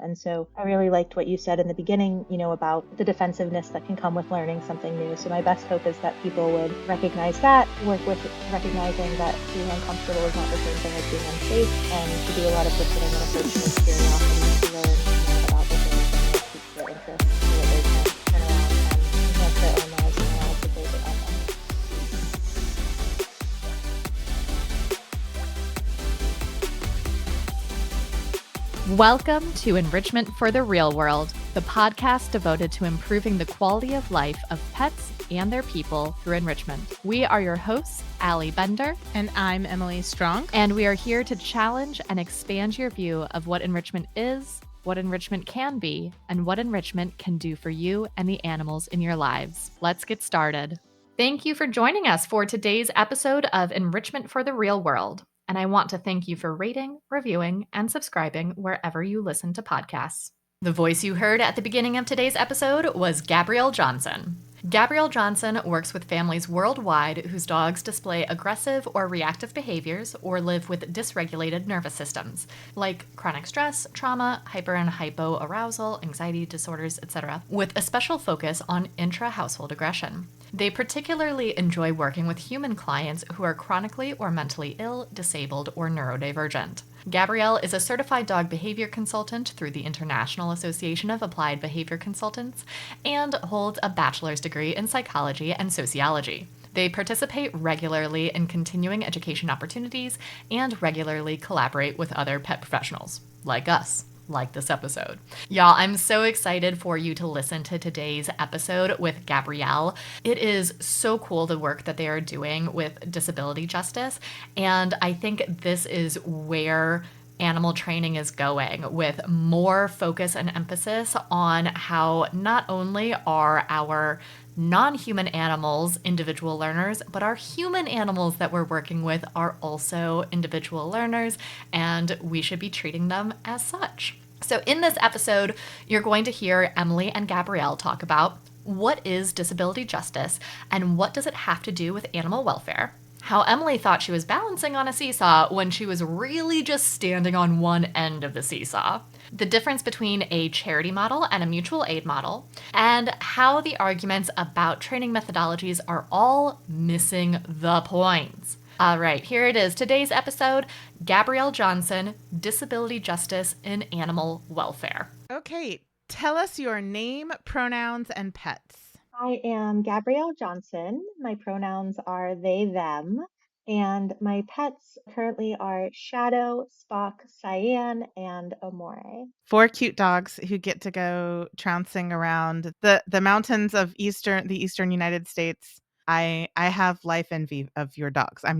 And so I really liked what you said in the beginning, about the defensiveness that can come with learning something new. So my best hope is that people would recognize that, work with recognizing that being uncomfortable is not the same thing as being unsafe, and to do a lot of listening and approaching with curiosity to learn more about the things that pique their interest so that they can turn around and enhance their own lives and the lives of those around them. Welcome to Enrichment for the Real World, the podcast devoted to improving the quality of life of pets and their people through enrichment. We are your hosts, Allie Bender. And I'm Emily Strong. And we are here to challenge and expand your view of what enrichment is, what enrichment can be, and what enrichment can do for you and the animals in your lives. Let's get started. Thank you for joining us for today's episode of Enrichment for the Real World. And I want to thank you for rating, reviewing, and subscribing wherever you listen to podcasts. The voice you heard at the beginning of today's episode was Gabrielle Johnson. Gabrielle Johnson works with families worldwide whose dogs display aggressive or reactive behaviors or live with dysregulated nervous systems, like chronic stress, trauma, hyper and hypoarousal, anxiety disorders, etc., with a special focus on intra-household aggression. They particularly enjoy working with human clients who are chronically or mentally ill, disabled, or neurodivergent. Gabrielle is a certified dog behavior consultant through the International Association of Applied Behavior Consultants and holds a bachelor's degree in psychology and sociology. They participate regularly in continuing education opportunities and regularly collaborate with other pet professionals, like us. Like this episode. Y'all, I'm so excited for you to listen to today's episode with Gabrielle. It is so cool the work that they are doing with disability justice, and I think this is where animal training is going, with more focus and emphasis on how not only are our non-human animals individual learners, but our human animals that we're working with are also individual learners, and we should be treating them as such. So in this episode, you're going to hear Emily and Gabrielle talk about what is disability justice and what does it have to do with animal welfare, how Emily thought she was balancing on a seesaw when she was really just standing on one end of the seesaw, the difference between a charity model and a mutual aid model, and how the arguments about training methodologies are all missing the points. All right, here it is. Today's episode, Gabrielle Johnson, Disability Justice in Animal Welfare. Okay, tell us your name, pronouns, and pets. I am Gabrielle Johnson. My pronouns are they, them, and my pets currently are Shadow, Spock, Cyan, and Amore. 4 cute dogs who get to go trouncing around the mountains of the eastern United States. I have life envy of your dogs. What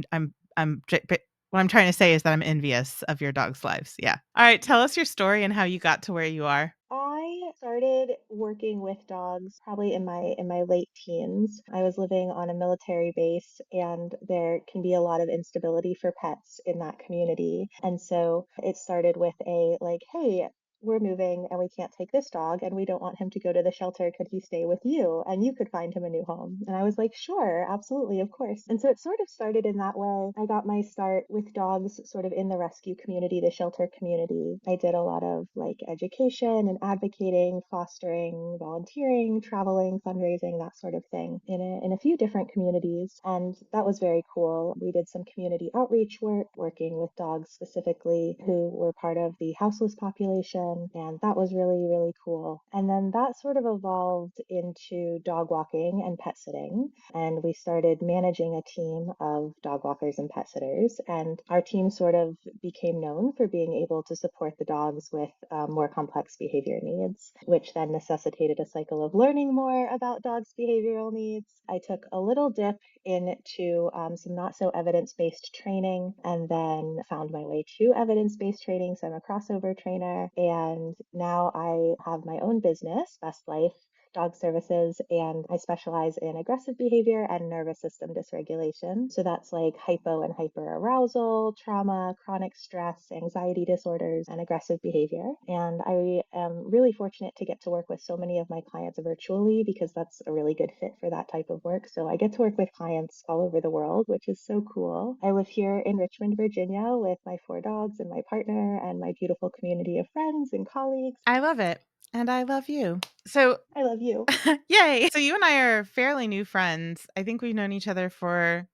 I'm trying to say is that I'm envious of your dogs' lives. Yeah. All right, tell us your story and how you got to where you are. I started working with dogs probably in my late teens. I was living on a military base, and there can be a lot of instability for pets in that community. And so it started with a like, hey, we're moving and we can't take this dog and we don't want him to go to the shelter. Could he stay with you? And you could find him a new home. And I was like, sure, absolutely, of course. And so it sort of started in that way. I got my start with dogs sort of in the rescue community, the shelter community. I did a lot of like education and advocating, fostering, volunteering, traveling, fundraising, that sort of thing in a few different communities. And that was very cool. We did some community outreach work, working with dogs specifically who were part of the houseless population. And that was really, really cool. And then that sort of evolved into dog walking and pet sitting. And we started managing a team of dog walkers and pet sitters. And our team sort of became known for being able to support the dogs with more complex behavior needs, which then necessitated a cycle of learning more about dogs' behavioral needs. I took a little dip into some not so evidence-based training, and then found my way to evidence-based training. So I'm a crossover trainer, and now I have my own business, Best Life, dog services, and I specialize in aggressive behavior and nervous system dysregulation. So that's like hypo and hyperarousal, trauma, chronic stress, anxiety disorders, and aggressive behavior. And I am really fortunate to get to work with so many of my clients virtually because that's a really good fit for that type of work. So I get to work with clients all over the world, which is so cool. I live here in Richmond, Virginia with my 4 dogs and my partner and my beautiful community of friends and colleagues. I love it. And I love you. So, I love you. yay. So, you and I are fairly new friends. I think we've known each other for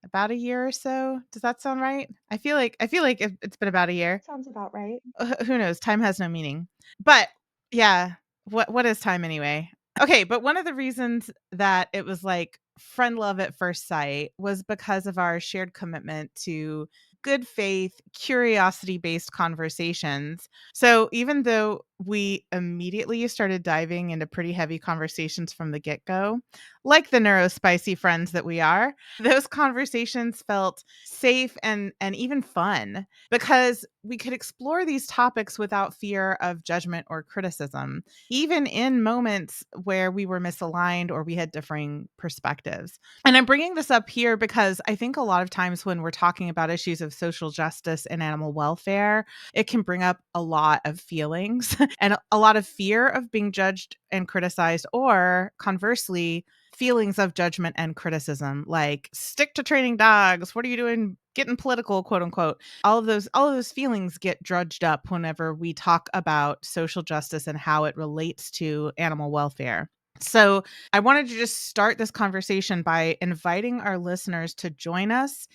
about a year or so. Does that sound right? I feel like it's been about a year. Sounds about right. Who knows? Time has no meaning. But yeah, what is time anyway? Okay, but one of the reasons that it was like friend love at first sight was because of our shared commitment to good faith, curiosity based conversations. So even though we immediately started diving into pretty heavy conversations from the get go, like the neurospicy friends that we are, those conversations felt safe and even fun because we could explore these topics without fear of judgment or criticism, even in moments where we were misaligned or we had differing perspectives. And I'm bringing this up here because I think a lot of times when we're talking about issues of social justice and animal welfare, it can bring up a lot of feelings and a lot of fear of being judged and criticized, or conversely, feelings of judgment and criticism, like stick to training dogs. What are you doing getting political, quote unquote? All of those feelings get drudged up whenever we talk about social justice and how it relates to animal welfare. So, I wanted to just start this conversation by inviting our listeners to join us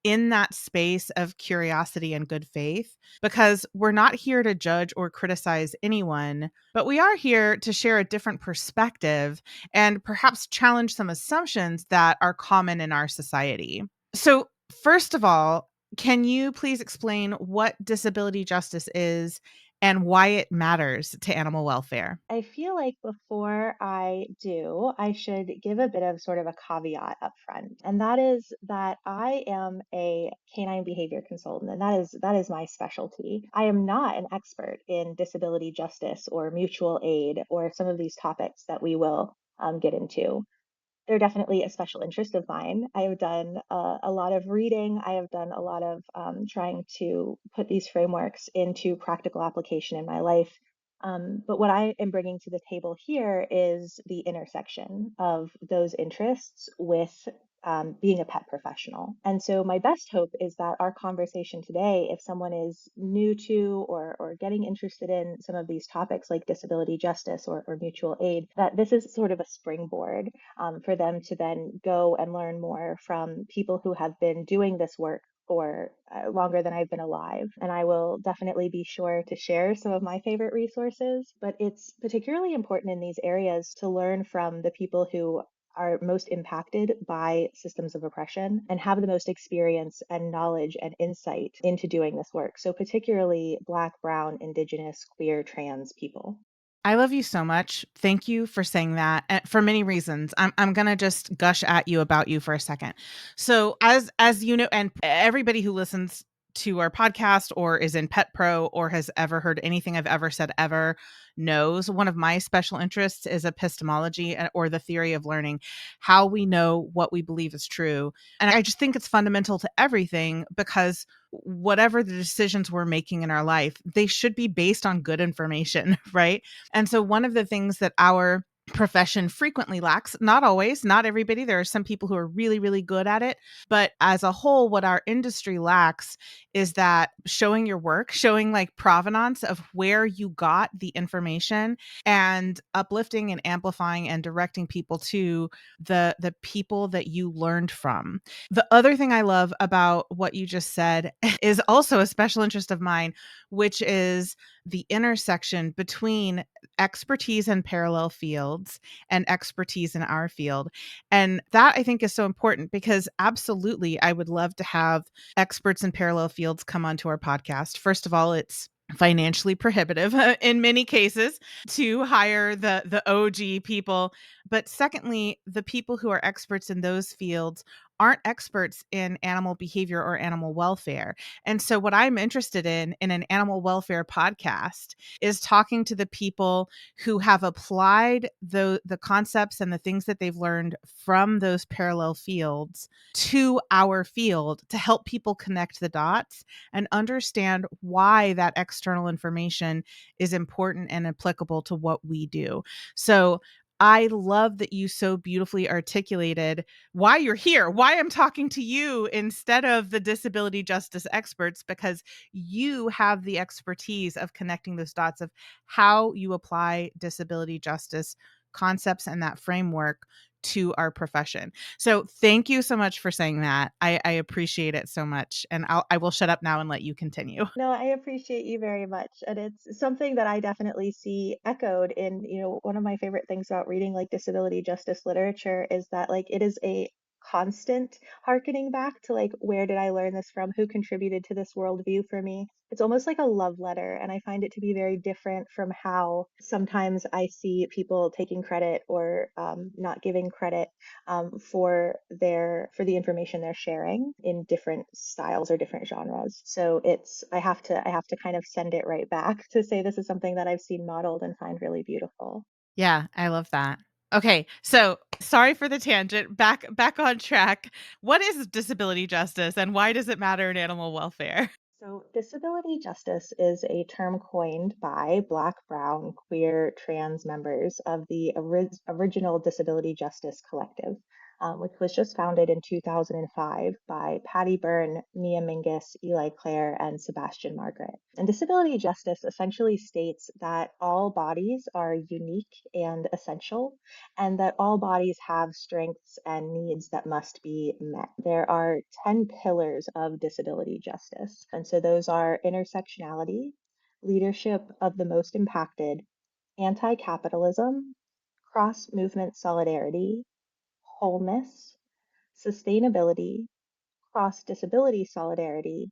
in that space of curiosity and good faith, because we're not here to judge or criticize anyone, but we are here to share a different perspective and perhaps challenge some assumptions that are common in our society. So, first of all, can you please explain what disability justice is and why it matters to animal welfare? I feel like before I do, I should give a bit of sort of a caveat up front. And that is that I am a canine behavior consultant, and that is my specialty. I am not an expert in disability justice or mutual aid or some of these topics that we will get into. They're definitely a special interest of mine. I have done a lot of reading. I have done a lot of trying to put these frameworks into practical application in my life. But what I am bringing to the table here is the intersection of those interests with being a pet professional. And so, my best hope is that our conversation today, if someone is new to or getting interested in some of these topics like disability justice or mutual aid, that this is sort of a springboard for them to then go and learn more from people who have been doing this work for longer than I've been alive. And I will definitely be sure to share some of my favorite resources, but it's particularly important in these areas to learn from the people who are most impacted by systems of oppression and have the most experience and knowledge and insight into doing this work. So, particularly Black, Brown, Indigenous, queer, trans people. I love you so much. Thank you for saying that, for many reasons. I'm gonna just gush at you about you for a second. So as you know, and everybody who listens to our podcast or is in Pet Pro or has ever heard anything I've ever said ever knows, one of my special interests is epistemology or the theory of learning, how we know what we believe is true. And I just think it's fundamental to everything, because whatever the decisions we're making in our life, they should be based on good information, right? And so one of the things that our profession frequently lacks, not always, not everybody, there are some people who are really, really good at it, but as a whole, what our industry lacks is that showing your work, showing like provenance of where you got the information, and uplifting and amplifying and directing people to the people that you learned from. The other thing I love about what you just said is also a special interest of mine, which is the intersection between expertise in parallel fields and expertise in our field. And that I think is so important, because absolutely I would love to have experts in parallel fields come onto our podcast. First of all, it's financially prohibitive in many cases to hire the OG people. But secondly, the people who are experts in those fields aren't experts in animal behavior or animal welfare. And so what I'm interested in an animal welfare podcast is talking to the people who have applied the concepts and the things that they've learned from those parallel fields to our field to help people connect the dots and understand why that external information is important and applicable to what we do. So I love that you so beautifully articulated why you're here, why I'm talking to you instead of the disability justice experts, because you have the expertise of connecting those dots of how you apply disability justice concepts and that framework to our profession. So thank you so much for saying that. I appreciate it so much. And I will shut up now and let you continue. No, I appreciate you very much. And it's something that I definitely see echoed in, one of my favorite things about reading like disability justice literature is that like it is a constant harkening back to like, where did I learn this from? Who contributed to this worldview for me? It's almost like a love letter. And I find it to be very different from how sometimes I see people taking credit or not giving credit for the information they're sharing in different styles or different genres. So I have to kind of send it right back to say this is something that I've seen modeled and find really beautiful. Yeah, I love that. Okay, so sorry for the tangent. Back on track. What is disability justice and why does it matter in animal welfare? So, disability justice is a term coined by Black, Brown, queer, trans members of the original Disability Justice Collective, which was just founded in 2005 by Patty Byrne, Mia Mingus, Eli Clare, and Sebastian Margaret. And disability justice essentially states that all bodies are unique and essential, and that all bodies have strengths and needs that must be met. There are 10 pillars of disability justice. And so those are intersectionality, leadership of the most impacted, anti capitalism, cross movement solidarity, wholeness, sustainability, cross disability solidarity,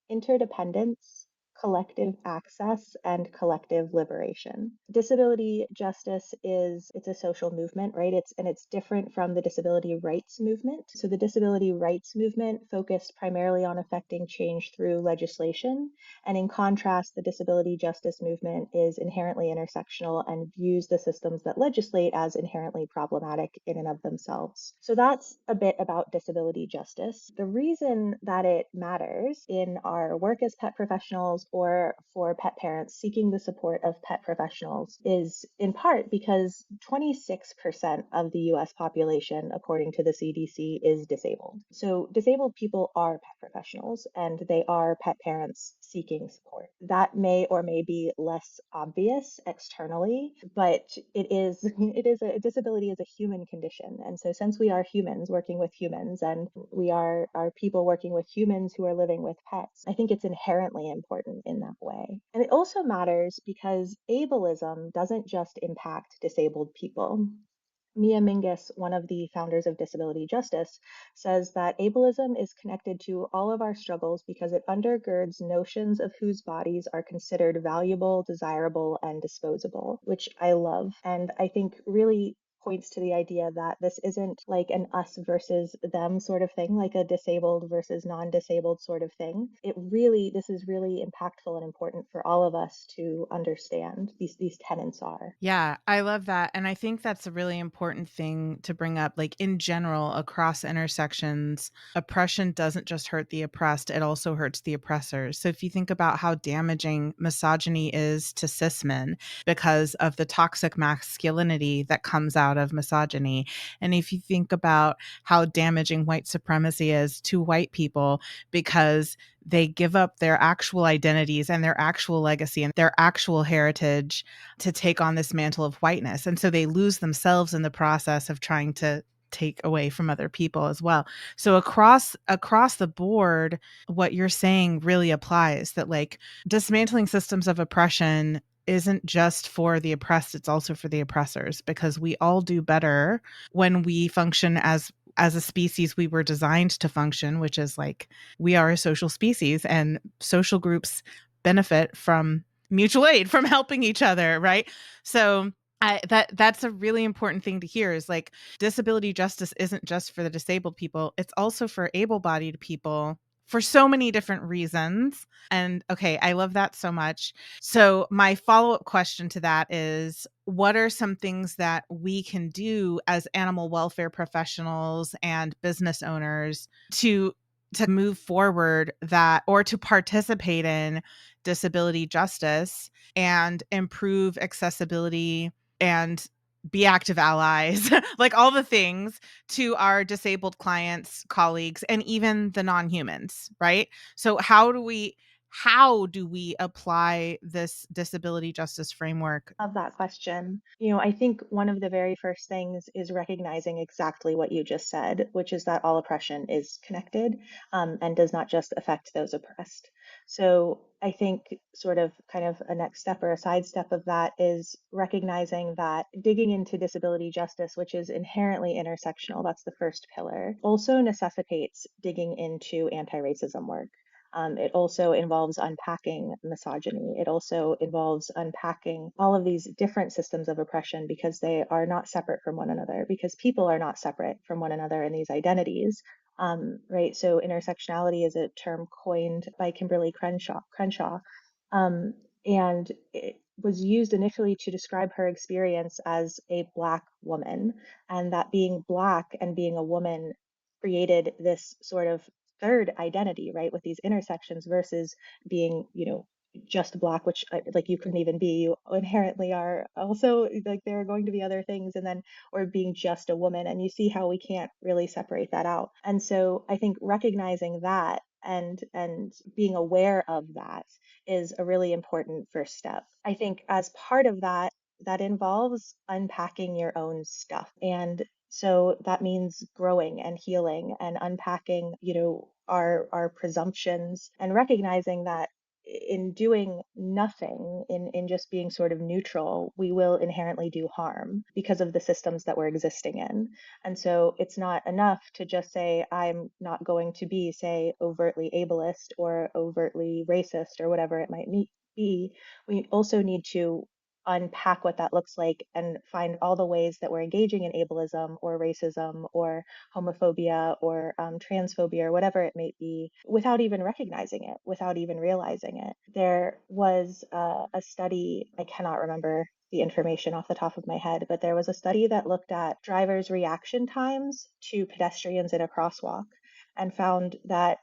interdependence, collective access, and collective liberation. Disability justice it's a social movement, right? It's different from the disability rights movement. So the disability rights movement focused primarily on affecting change through legislation. And in contrast, the disability justice movement is inherently intersectional and views the systems that legislate as inherently problematic in and of themselves. So that's a bit about disability justice. The reason that it matters in our work as pet professionals or for pet parents seeking the support of pet professionals is in part because 26% of the US population, according to the CDC, is disabled. So disabled people are pet professionals and they are pet parents seeking support. That may or may be less obvious externally, but a disability is a human condition. And so since we are humans working with humans and we are people working with humans who are living with pets, I think it's inherently important in that way. And it also matters because ableism doesn't just impact disabled people. Mia Mingus, one of the founders of Disability Justice, says that ableism is connected to all of our struggles because it undergirds notions of whose bodies are considered valuable, desirable, and disposable, which I love. And I think really points to the idea that this isn't like an us versus them sort of thing, like a disabled versus non-disabled sort of thing. This is really impactful and important for all of us to understand these tenets are. Yeah, I love that. And I think that's a really important thing to bring up. Like in general, across intersections, oppression doesn't just hurt the oppressed, it also hurts the oppressors. So if you think about how damaging misogyny is to cis men because of the toxic masculinity that comes out of misogyny, and if you think about how damaging white supremacy is to white people because they give up their actual identities and their actual legacy and their actual heritage to take on this mantle of whiteness. And so they lose themselves in the process of trying to take away from other people as well. So across the board, what you're saying really applies, that like dismantling systems of oppression isn't just for the oppressed, it's also for the oppressors, because we all do better when we function as a species we were designed to function, which is like we are a social species and social groups benefit from mutual aid, from helping each other, right? So That's a really important thing to hear, is like disability justice isn't just for the disabled people, it's also for able-bodied people for so many different reasons. And okay, I love that so much. So my follow-up question to that is, what are some things that we can do as animal welfare professionals and business owners to move forward that, or to participate in disability justice and improve accessibility and be active allies, like all the things, to our disabled clients, colleagues, and even the non-humans, right? So how do we apply this disability justice framework? Love that question. I think one of the very first things is recognizing exactly what you just said, which is that all oppression is connected, and does not just affect those oppressed. So I think sort of kind of a next step or a side step of that is recognizing that digging into disability justice, which is inherently intersectional, that's the first pillar, also necessitates digging into anti-racism work. It also involves unpacking misogyny. It also involves unpacking all of these different systems of oppression because they are not separate from one another, because people are not separate from one another in these identities. Right. So intersectionality is a term coined by Kimberly Crenshaw, um, and it was used initially to describe her experience as a Black woman, and that being Black and being a woman created this sort of third identity, right, with these intersections versus being, just Black, which like you couldn't even be. You inherently are also like there are going to be other things, and then or being just a woman, and you see how we can't really separate that out. And so I think recognizing that and being aware of that is a really important first step. I think as part of that, that involves unpacking your own stuff. And so that means growing and healing and unpacking, our presumptions and recognizing that in doing nothing, in just being sort of neutral, we will inherently do harm because of the systems that we're existing in. And so it's not enough to just say, I'm not going to be, say, overtly ableist or overtly racist or whatever it might be. We also need to unpack what that looks like and find all the ways that we're engaging in ableism or racism or homophobia or transphobia or whatever it may be without even recognizing it, without even realizing it. There was a study, I cannot remember the information off the top of my head, but there was a study that looked at drivers' reaction times to pedestrians in a crosswalk and found that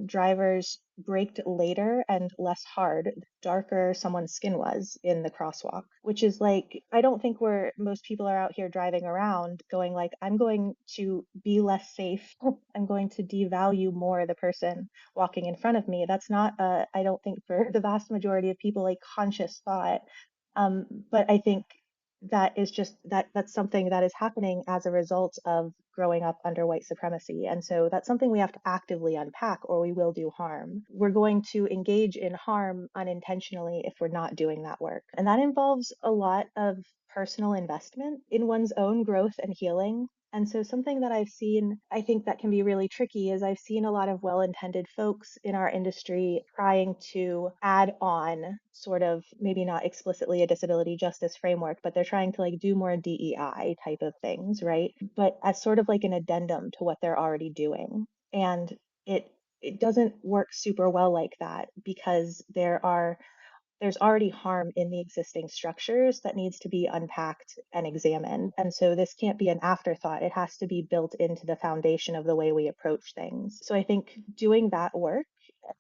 drivers braked later and less hard the darker someone's skin was in the crosswalk, which is like, I don't think most people are out here driving around going like, I'm going to be less safe. I'm going to devalue more the person walking in front of me. That's not, I don't think for the vast majority of people, a conscious thought. But I think that is just that's something that is happening as a result of growing up under white supremacy. And so that's something we have to actively unpack or we will do harm. We're going to engage in harm unintentionally if we're not doing that work. And that involves a lot of personal investment in one's own growth and healing. And so something that I've seen, I think that can be really tricky is I've seen a lot of well-intended folks in our industry trying to add on sort of maybe not explicitly a disability justice framework, but they're trying to like do more DEI type of things, right? But as sort of like an addendum to what they're already doing. And it doesn't work super well like that because there's already harm in the existing structures that needs to be unpacked and examined. And so this can't be an afterthought. It has to be built into the foundation of the way we approach things. So I think doing that work,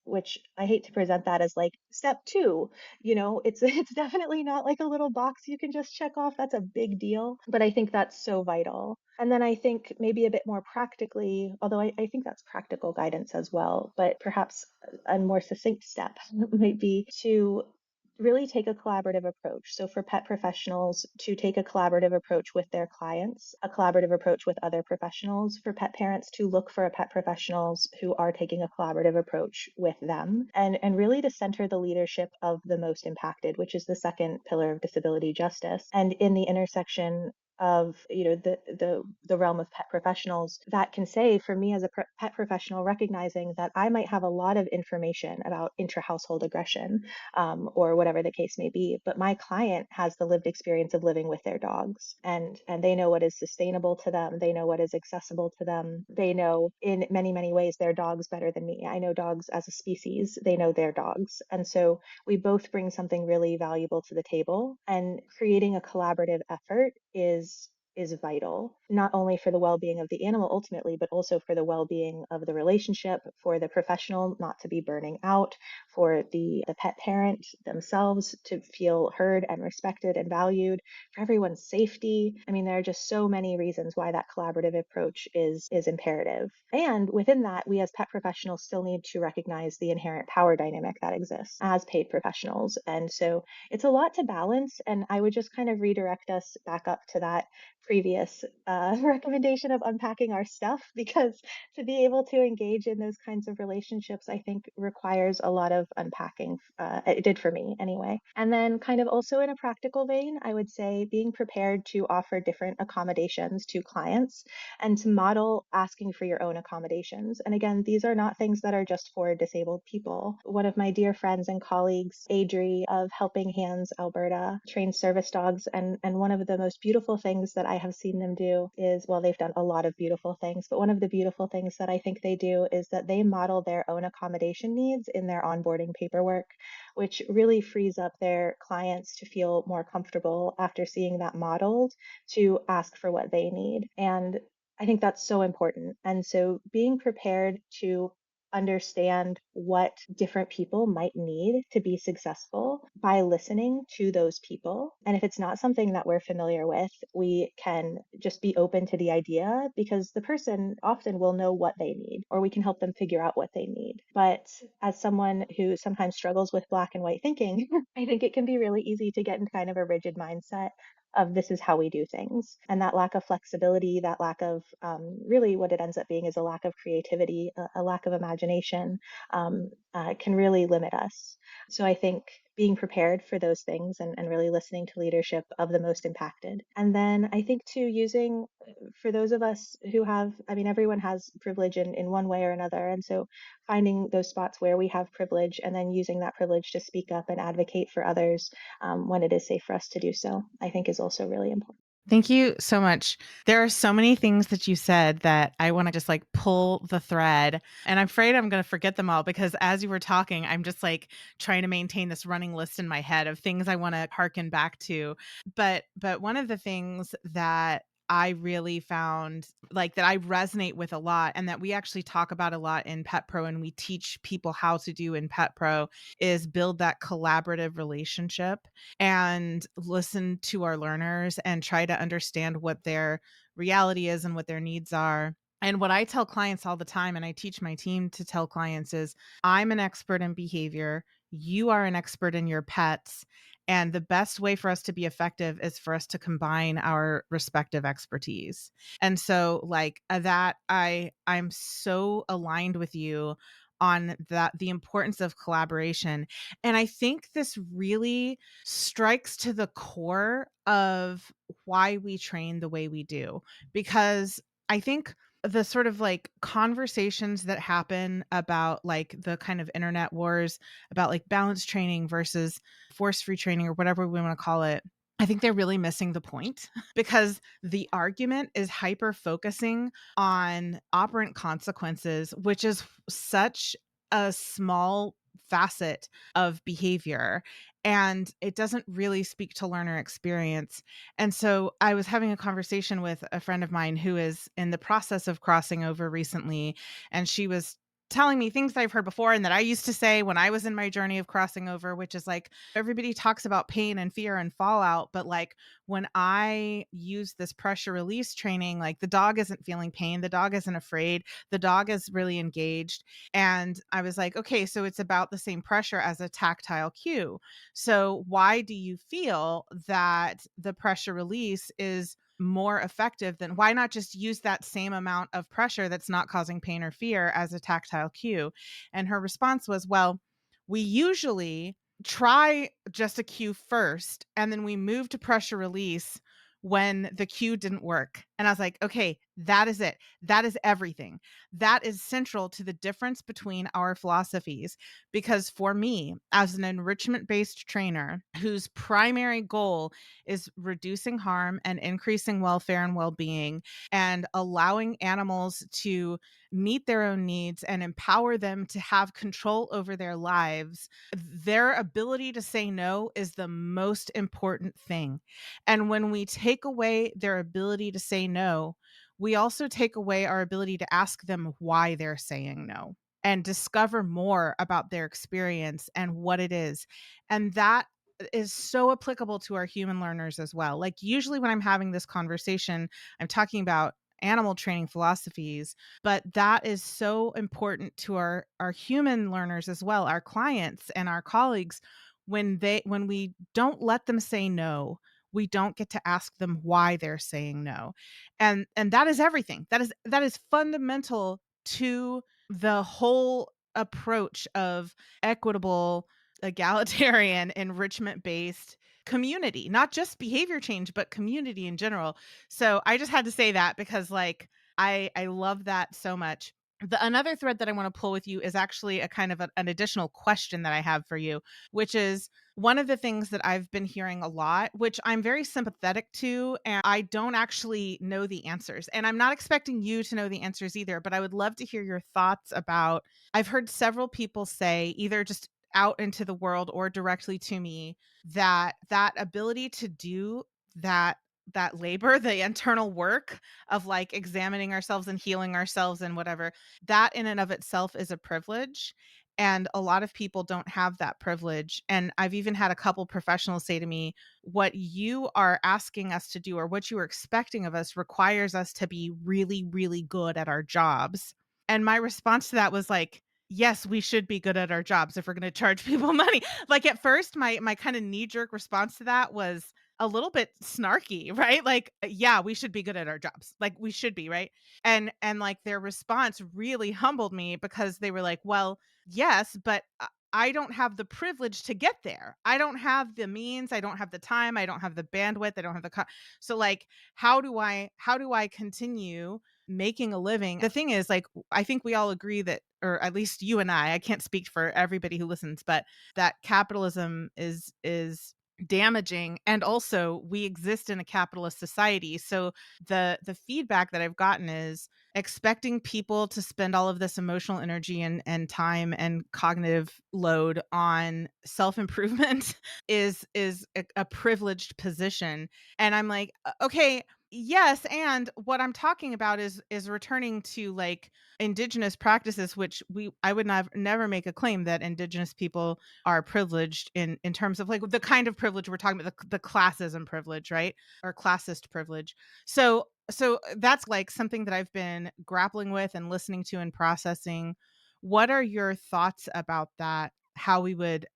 which I hate to present that as like step two, it's definitely not like a little box you can just check off. That's a big deal. But I think that's so vital. And then I think maybe a bit more practically, although I think that's practical guidance as well, but perhaps a more succinct step might be to really take a collaborative approach. So for pet professionals to take a collaborative approach with their clients, a collaborative approach with other professionals, for pet parents to look for pet professionals who are taking a collaborative approach with them, and really to center the leadership of the most impacted, which is the second pillar of disability justice. And in the intersection of, the realm of pet professionals that can say, for me as a pet professional, recognizing that I might have a lot of information about intra-household aggression, or whatever the case may be, but my client has the lived experience of living with their dogs, and they know what is sustainable to them. They know what is accessible to them. They know in many, many ways their dogs better than me. I know dogs as a species. They know their dogs. And so we both bring something really valuable to the table, and creating a collaborative effort is vital, not only for the well-being of the animal ultimately, but also for the well-being of the relationship, for the professional not to be burning out, for the pet parent themselves to feel heard and respected and valued, for everyone's safety. I mean, there are just so many reasons why that collaborative approach is imperative. And within that, we as pet professionals still need to recognize the inherent power dynamic that exists as paid professionals. And so it's a lot to balance. And I would just kind of redirect us back up to that previous recommendation of unpacking our stuff, because to be able to engage in those kinds of relationships, I think requires a lot of unpacking. It did for me anyway. And then kind of also in a practical vein, I would say being prepared to offer different accommodations to clients and to model asking for your own accommodations. And again, these are not things that are just for disabled people. One of my dear friends and colleagues, Adri of Helping Hands Alberta, trains service dogs. And one of the most beautiful things that I have seen them do is, well, they've done a lot of beautiful things, but one of the beautiful things that I think they do is that they model their own accommodation needs in their onboarding paperwork, which really frees up their clients to feel more comfortable after seeing that modeled to ask for what they need. And I think that's so important. And so being prepared to understand what different people might need to be successful by listening to those people. And if it's not something that we're familiar with, we can just be open to the idea, because the person often will know what they need, or we can help them figure out what they need. But as someone who sometimes struggles with black and white thinking, I think it can be really easy to get into kind of a rigid mindset of this is how we do things. And that lack of flexibility, that lack of really what it ends up being is a lack of creativity, a lack of imagination, can really limit us. So I think being prepared for those things, and really listening to leadership of the most impacted. And then I think too, using, for those of us who have, I mean, everyone has privilege in one way or another. And so finding those spots where we have privilege and then using that privilege to speak up and advocate for others when it is safe for us to do so, I think is also really important. Thank you so much. There are so many things that you said that I want to just like pull the thread, and I'm afraid I'm going to forget them all, because as you were talking, I'm just like trying to maintain this running list in my head of things I want to harken back to. But one of the things that I really found, like, that I resonate with a lot, and that we actually talk about a lot in Pet Pro and we teach people how to do in Pet Pro, is build that collaborative relationship and listen to our learners and try to understand what their reality is and what their needs are. And what I tell clients all the time, and I teach my team to tell clients, is I'm an expert in behavior. You are an expert in your pets. And the best way for us to be effective is for us to combine our respective expertise. And so like that, I'm so aligned with you on that, the importance of collaboration. And I think this really strikes to the core of why we train the way we do, because I think the sort of like conversations that happen about like the kind of internet wars about like balance training versus force free training or whatever we want to call it, I think they're really missing the point because the argument is hyper focusing on operant consequences, which is such a small facet of behavior, and it doesn't really speak to learner experience. And so I was having a conversation with a friend of mine who is in the process of crossing over recently, and she was telling me things that I've heard before and that I used to say when I was in my journey of crossing over, which is like, everybody talks about pain and fear and fallout, but like when I use this pressure release training, like the dog isn't feeling pain, the dog isn't afraid, the dog is really engaged. And I was like, okay, so it's about the same pressure as a tactile cue. So why do you feel that the pressure release is more effective? Than why not just use that same amount of pressure that's not causing pain or fear as a tactile cue? And her response was, well, we usually try just a cue first, and then we move to pressure release when the cue didn't work. And I was like, okay, that is it. That is everything. That is central to the difference between our philosophies. Because for me, as an enrichment based trainer whose primary goal is reducing harm and increasing welfare and well being and allowing animals to meet their own needs and empower them to have control over their lives, their ability to say no is the most important thing. And when we take away their ability to say no, we also take away our ability to ask them why they're saying no and discover more about their experience and what it is. And that is so applicable to our human learners as well. Like, usually when I'm having this conversation, I'm talking about animal training philosophies, but that is so important to our human learners as well, our clients and our colleagues. When we don't let them say no, we don't get to ask them why they're saying no. And that is everything. That is fundamental to the whole approach of equitable, egalitarian, enrichment based community, not just behavior change, but community in general. So I just had to say that because, like, I love that so much. Another thread that I want to pull with you is actually a kind of an additional question that I have for you, which is one of the things that I've been hearing a lot, which I'm very sympathetic to, and I don't actually know the answers. And I'm not expecting you to know the answers either, but I would love to hear your thoughts about. I've heard several people say, either just out into the world or directly to me, that ability to do that labor, the internal work of, like, examining ourselves and healing ourselves and whatever, that in and of itself is a privilege. And a lot of people don't have that privilege. And I've even had a couple professionals say to me, what you are asking us to do or what you are expecting of us requires us to be really, really good at our jobs. And my response to that was like, yes, we should be good at our jobs if we're going to charge people money. Like, at first, my kind of knee jerk response to that was a little bit snarky, right? Like, yeah, we should be good at our jobs. Like, we should be, right? And like, their response really humbled me because they were like, well, yes, but I don't have the privilege to get there. I don't have the means, I don't have the time, I don't have the bandwidth, I don't have so, like, how do I continue making a living? The thing is, like, I think we all agree that, or at least you and I can't speak for everybody who listens, but that capitalism is damaging, and also we exist in a capitalist society. So the feedback that I've gotten is expecting people to spend all of this emotional energy and time and cognitive load on self-improvement is a privileged position. And I'm like, okay, yes, and what I'm talking about is returning to, like, indigenous practices, which I would never make a claim that indigenous people are privileged in terms of, like, the kind of privilege we're talking about, the classism privilege, right? Or classist privilege. So that's, like, something that I've been grappling with and listening to and processing. What are your thoughts about that? How we would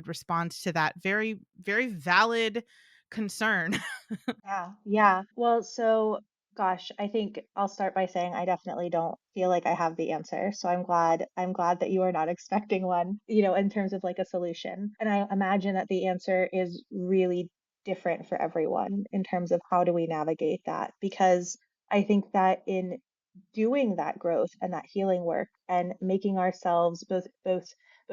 respond to that very, very valid concern? Yeah, yeah. Well, so gosh, I think I'll start by saying I definitely don't feel like I have the answer. So I'm glad that you are not expecting one, in terms of like a solution. And I imagine that the answer is really different for everyone in terms of how do we navigate that, because I think that in doing that growth and that healing work and making ourselves both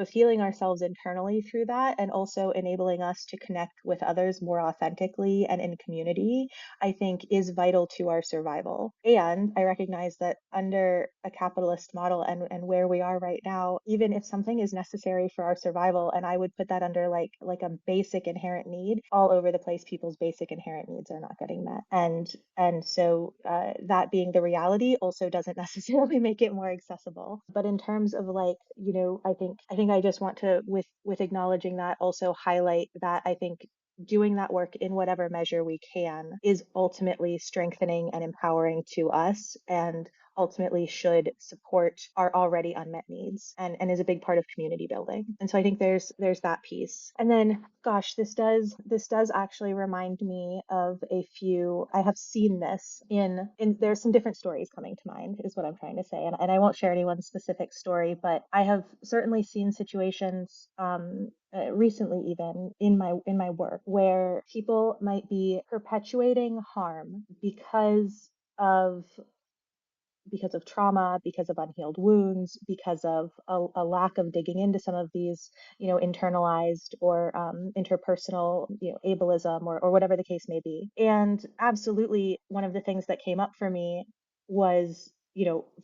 healing ourselves internally through that and also enabling us to connect with others more authentically and in community, I think is vital to our survival. And I recognize that under a capitalist model and where we are right now, even if something is necessary for our survival, and I would put that under like a basic inherent need, all over the place people's basic inherent needs are not getting met. And so that being the reality also doesn't necessarily make it more accessible. But in terms of like, I think I just want to, with acknowledging that, also highlight that I think doing that work in whatever measure we can is ultimately strengthening and empowering to us. And ultimately should support our already unmet needs and is a big part of community building. And so I think there's that piece. And then gosh, this does actually remind me of a few. I have seen this in there's some different stories coming to mind is what I'm trying to say. And I won't share anyone's specific story, but I have certainly seen situations recently even in my work where people might be perpetuating harm of because of trauma, because of unhealed wounds, because of a lack of digging into some of these, internalized or interpersonal, ableism or whatever the case may be. And absolutely, one of the things that came up for me was,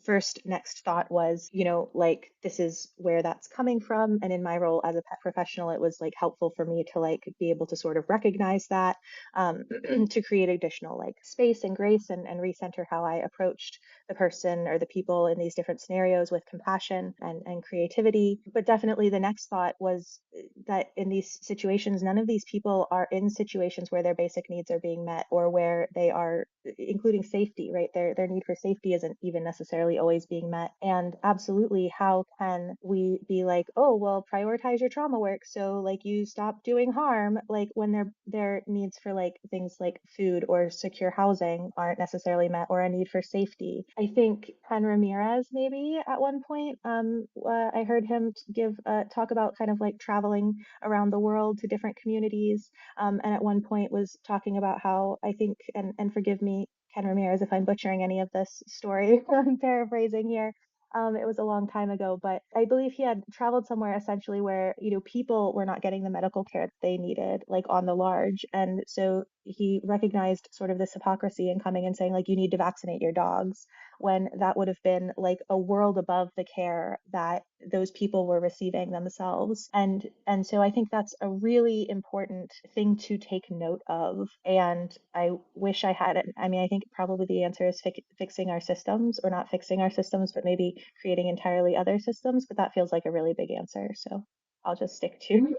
first next thought was, like this is where that's coming from. And in my role as a pet professional, it was like helpful for me to like be able to sort of recognize that, to create additional like space and grace and recenter how I approached the person or the people in these different scenarios with compassion and creativity. But definitely the next thought was that in these situations, none of these people are in situations where their basic needs are being met or where they are, including safety, right? Their need for safety isn't even necessarily always being met. And absolutely, how can we be like, oh, well, prioritize your trauma work so like you stop doing harm, like when their needs for like things like food or secure housing aren't necessarily met, or a need for safety. I think Ken Ramirez maybe at one point, I heard him give talk about kind of like traveling around the world to different communities, and at one point was talking about how I think, and forgive me, Ken Ramirez, if I'm butchering any of this story, I'm paraphrasing here. It was a long time ago, but I believe he had traveled somewhere essentially where, people were not getting the medical care that they needed, like on the large. And so he recognized sort of this hypocrisy in coming and saying, like, you need to vaccinate your dogs, when that would have been like a world above the care that those people were receiving themselves. And so I think that's a really important thing to take note of. And I wish I had it. I mean, I think probably the answer is fixing our systems, or not fixing our systems, but maybe creating entirely other systems. But that feels like a really big answer. So I'll just stick to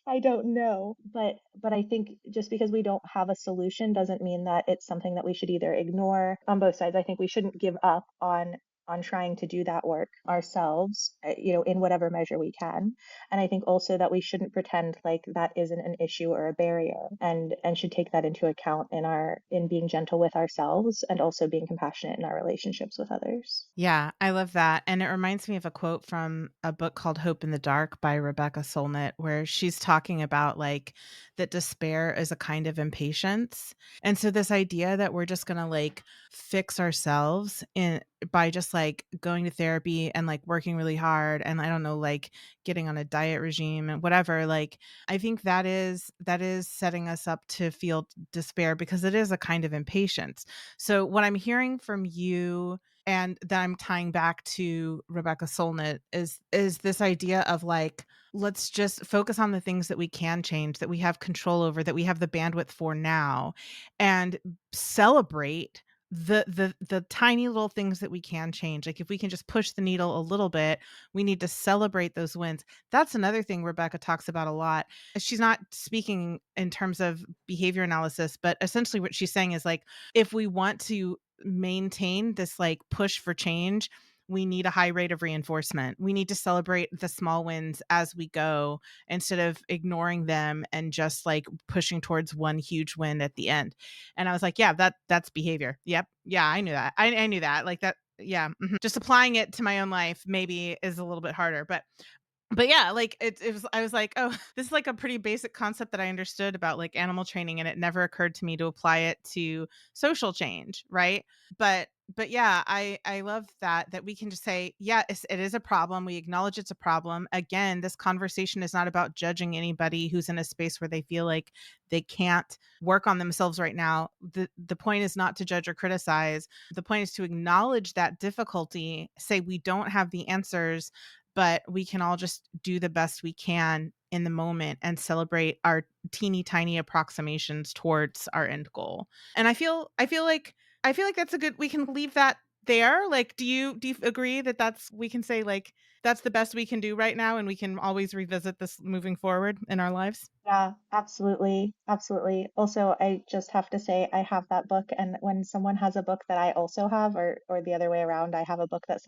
I don't know. But I think just because we don't have a solution doesn't mean that it's something that we should either ignore. On both sides, I think we shouldn't give up on trying to do that work ourselves, in whatever measure we can. And I think also that we shouldn't pretend like that isn't an issue or a barrier, and should take that into account in being gentle with ourselves and also being compassionate in our relationships with others. Yeah, I love that. And it reminds me of a quote from a book called Hope in the Dark by Rebecca Solnit, where she's talking about like that despair is a kind of impatience. And so this idea that we're just going to like fix ourselves in by just like going to therapy and like working really hard and I don't know, like getting on a diet regime and whatever, like I think that is setting us up to feel despair because it is a kind of impatience. So what I'm hearing from you and that I'm tying back to Rebecca Solnit is this idea of like let's just focus on the things that we can change, that we have control over, that we have the bandwidth for now, and celebrate the tiny little things that we can change. Like if we can just push the needle a little bit, we need to celebrate those wins. That's another thing Rebecca talks about a lot. She's not speaking in terms of behavior analysis, but essentially what she's saying is like if we want to maintain this like push for change, we need a high rate of reinforcement. We need to celebrate the small wins as we go instead of ignoring them and just like pushing towards one huge win at the end. And I was like, yeah, that's behavior. Yep. Yeah, I knew that. I knew that. Like that. Yeah. Just applying it to my own life maybe is a little bit harder, but yeah, like it was, I was like, oh, this is like a pretty basic concept that I understood about like animal training. And it never occurred to me to apply it to social change. Right. But yeah, I love that we can just say, yeah, it is a problem. We acknowledge it's a problem. Again, this conversation is not about judging anybody who's in a space where they feel like they can't work on themselves right now. The point is not to judge or criticize. The point is to acknowledge that difficulty, say we don't have the answers, but we can all just do the best we can in the moment and celebrate our teeny tiny approximations towards our end goal. And I feel like that's a good, we can leave They are? Like, do you agree that we can say, like, that's the best we can do right now, and we can always revisit this moving forward in our lives? Yeah, absolutely. Absolutely. Also, I just have to say I have that book, and when someone has a book that I also have, or the other way around, I have a book that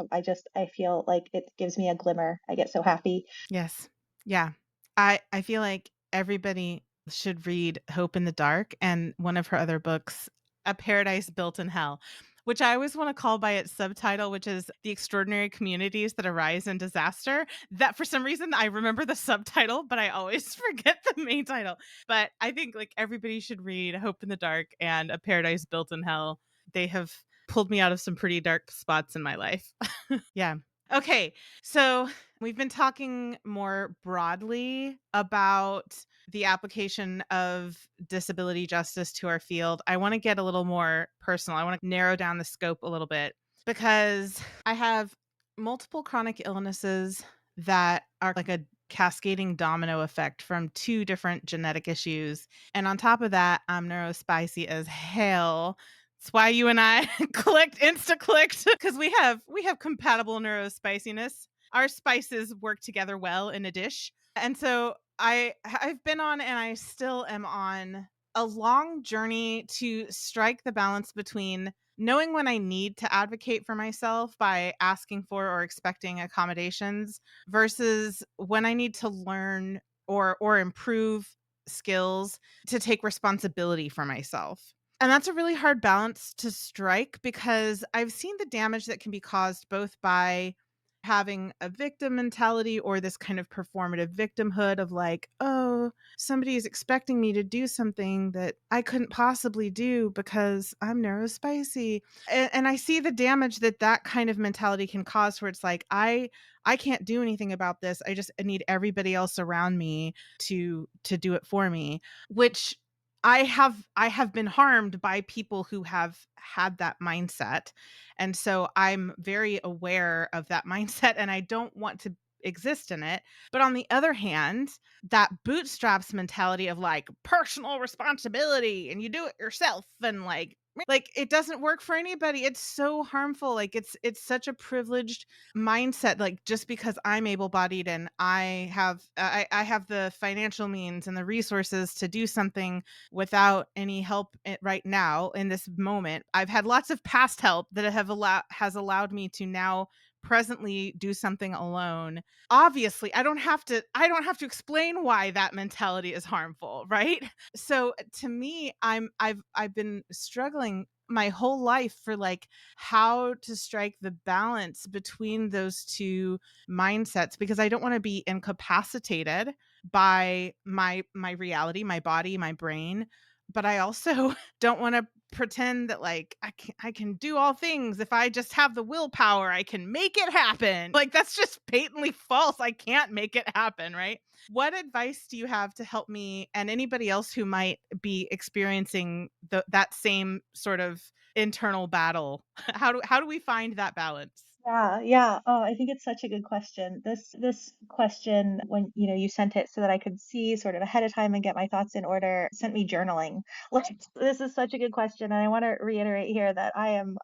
I feel like it gives me a glimmer. I get so happy. Yes. Yeah. I feel like everybody should read Hope in the Dark and one of her other books, A Paradise Built in Hell, which I always want to call by its subtitle, which is The Extraordinary Communities That Arise in Disaster. That for some reason I remember the subtitle, but I always forget the main title. But I think like everybody should read Hope in the Dark and A Paradise Built in Hell. They have pulled me out of some pretty dark spots in my life. Yeah. Okay. So we've been talking more broadly about the application of disability justice to our field. I want to get a little more personal. I want to narrow down the scope a little bit because I have multiple chronic illnesses that are like a cascading domino effect from two different genetic issues. And on top of that, I'm neurospicy as hell. That's why you and I clicked because we have compatible neurospiciness. Our spices work together well in a dish. And so I've been on and I still am on a long journey to strike the balance between knowing when I need to advocate for myself by asking for or expecting accommodations versus when I need to learn or improve skills to take responsibility for myself. And that's a really hard balance to strike because I've seen the damage that can be caused both by having a victim mentality or this kind of performative victimhood of like, oh, somebody is expecting me to do something that I couldn't possibly do because I'm neurospicy. And I see the damage that that kind of mentality can cause where it's like, I can't do anything about this. I need everybody else around me to do it for me, which I have been harmed by people who have had that mindset. And so I'm very aware of that mindset and I don't want to exist in it. But on the other hand, that bootstraps mentality of like personal responsibility and you do it yourself and like it doesn't work for anybody. It's so harmful. Like it's such a privileged mindset, like just because I'm able-bodied and I have the financial means and the resources to do something without any help right now in this moment. I've had lots of past help that has allowed me to now presently do something alone. Obviously, I don't have to explain why that mentality is harmful, right? So to me, I've been struggling my whole life for like how to strike the balance between those two mindsets because I don't want to be incapacitated by my reality, my body, my brain, but I also don't want to pretend that like I can do all things. If I just have the willpower, I can make it happen. Like that's just patently false. I can't make it happen, right? What advice do you have to help me and anybody else who might be experiencing that same sort of internal battle? How do we find that balance? Yeah, yeah. Oh, I think it's such a good question. This question, when you sent it so that I could see sort of ahead of time and get my thoughts in order, sent me journaling. Like this is such a good question, and I want to reiterate here that I am,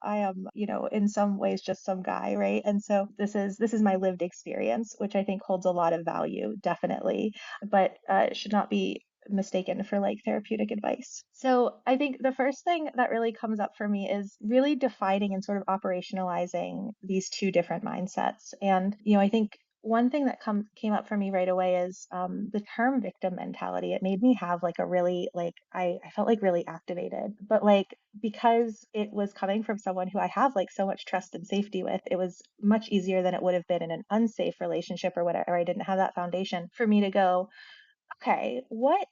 in some ways just some guy, right? And so this is my lived experience, which I think holds a lot of value, definitely, but it should not be mistaken for like therapeutic advice. So I think the first thing that really comes up for me is really defining and sort of operationalizing these two different mindsets. And, I think one thing that came up for me right away is the term victim mentality. It made me have like a really like I felt like really activated, but like because it was coming from someone who I have like so much trust and safety with, it was much easier than it would have been in an unsafe relationship or whatever. I didn't have that foundation for me to go, okay, what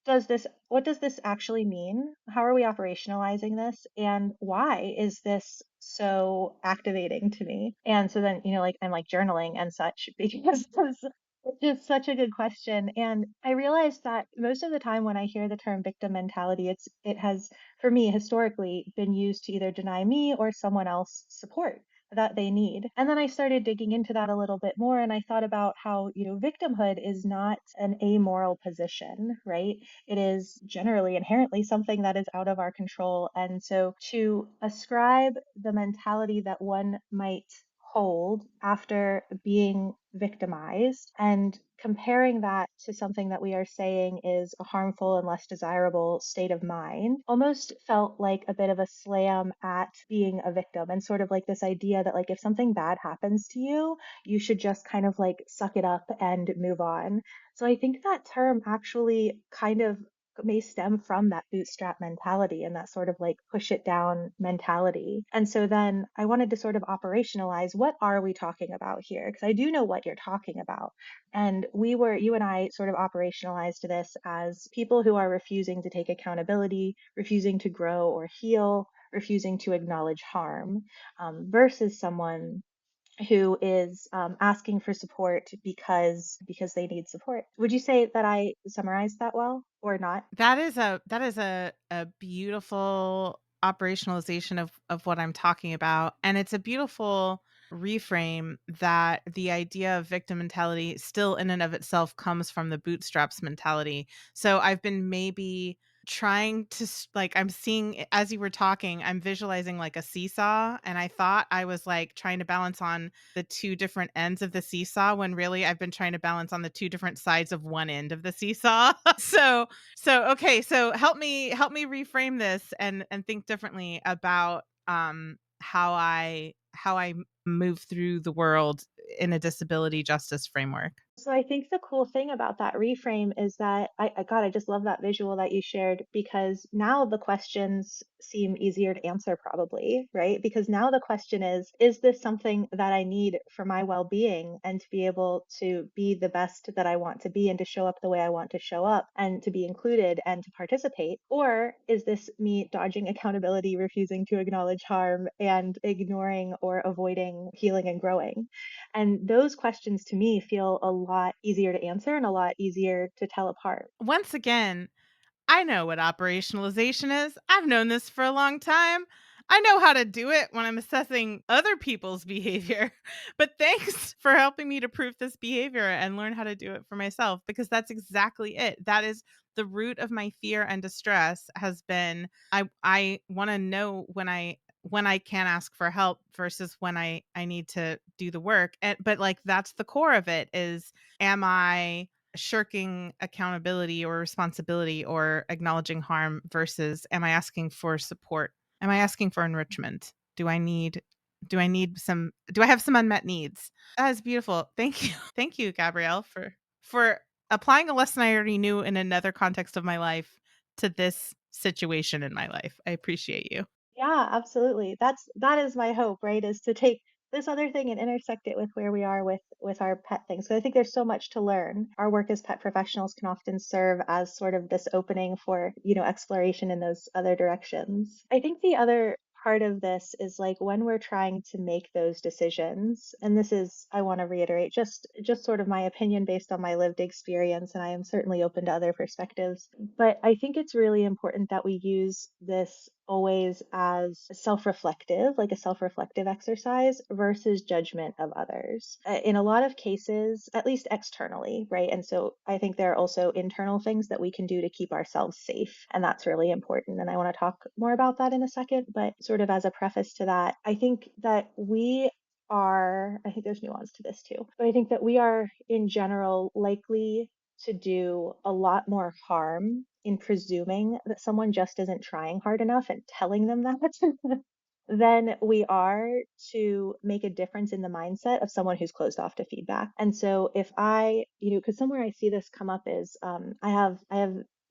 does this actually mean? How are we operationalizing this? And why is this so activating to me? And so then, like I'm like journaling and such because it's just such a good question. And I realized that most of the time when I hear the term victim mentality, it has, for me, historically been used to either deny me or someone else support. that they need. And then I started digging into that a little bit more, and I thought about how, victimhood is not an amoral position, right? It is generally inherently something that is out of our control. And so to ascribe the mentality that one might hold after being victimized and comparing that to something that we are saying is a harmful and less desirable state of mind almost felt like a bit of a slam at being a victim, and sort of like this idea that like if something bad happens to you, you should just kind of like suck it up and move on. So I think that term actually kind of may stem from that bootstrap mentality and that sort of like push it down mentality. And so then I wanted to sort of operationalize, what are we talking about here? Because I do know what you're talking about. And you and I sort of operationalized this as people who are refusing to take accountability, refusing to grow or heal, refusing to acknowledge harm, versus someone who is asking for support because they need support. Would you say that I summarized that well or not? That is a beautiful operationalization of what I'm talking about, and it's a beautiful reframe that the idea of victim mentality still in and of itself comes from the bootstraps mentality. So I've been maybe trying to like I'm seeing as you were talking, I'm visualizing like a seesaw, and I thought I was like trying to balance on the two different ends of the seesaw when really I've been trying to balance on the two different sides of one end of the seesaw. So okay, so help me reframe this and think differently about how I move through the world in a disability justice framework. So I think the cool thing about that reframe is that God, I just love that visual that you shared, because now the questions seem easier to answer probably, right? Because now the question is this something that I need for my well-being and to be able to be the best that I want to be and to show up the way I want to show up and to be included and to participate? Or is this me dodging accountability, refusing to acknowledge harm, and ignoring or avoiding healing and growing? And those questions to me feel a lot easier to answer and a lot easier to tell apart. Once again, I know what operationalization is. I've known this for a long time. I know how to do it when I'm assessing other people's behavior. But thanks for helping me to prove this behavior and learn how to do it for myself, because that's exactly it. That is the root of my fear and distress has been I want to know when I can ask for help versus when I need to do the work. And but like that's the core of it is, am I shirking accountability or responsibility or acknowledging harm versus am I asking for support? Am I asking for enrichment? Do I have some unmet needs? That is beautiful. Thank you. Thank you, Gabrielle, for applying a lesson I already knew in another context of my life to this situation in my life. I appreciate you. Yeah, absolutely. That is my hope, right? Is to take this other thing and intersect it with where we are with our pet things. So I think there's so much to learn. Our work as pet professionals can often serve as sort of this opening for, exploration in those other directions. I think the other part of this is like when we're trying to make those decisions, and this is, I want to reiterate, just sort of my opinion based on my lived experience, and I am certainly open to other perspectives. But I think it's really important that we use this always as self-reflective, like a self-reflective exercise versus judgment of others. In a lot of cases, at least externally, right? And so I think there are also internal things that we can do to keep ourselves safe. And that's really important. And I want to talk more about that in a second. But sort of as a preface to that, I think that I think there's nuance to this too, but I think that we are in general likely to do a lot more harm in presuming that someone just isn't trying hard enough and telling them that than we are to make a difference in the mindset of someone who's closed off to feedback. And so if because somewhere I see this come up is I have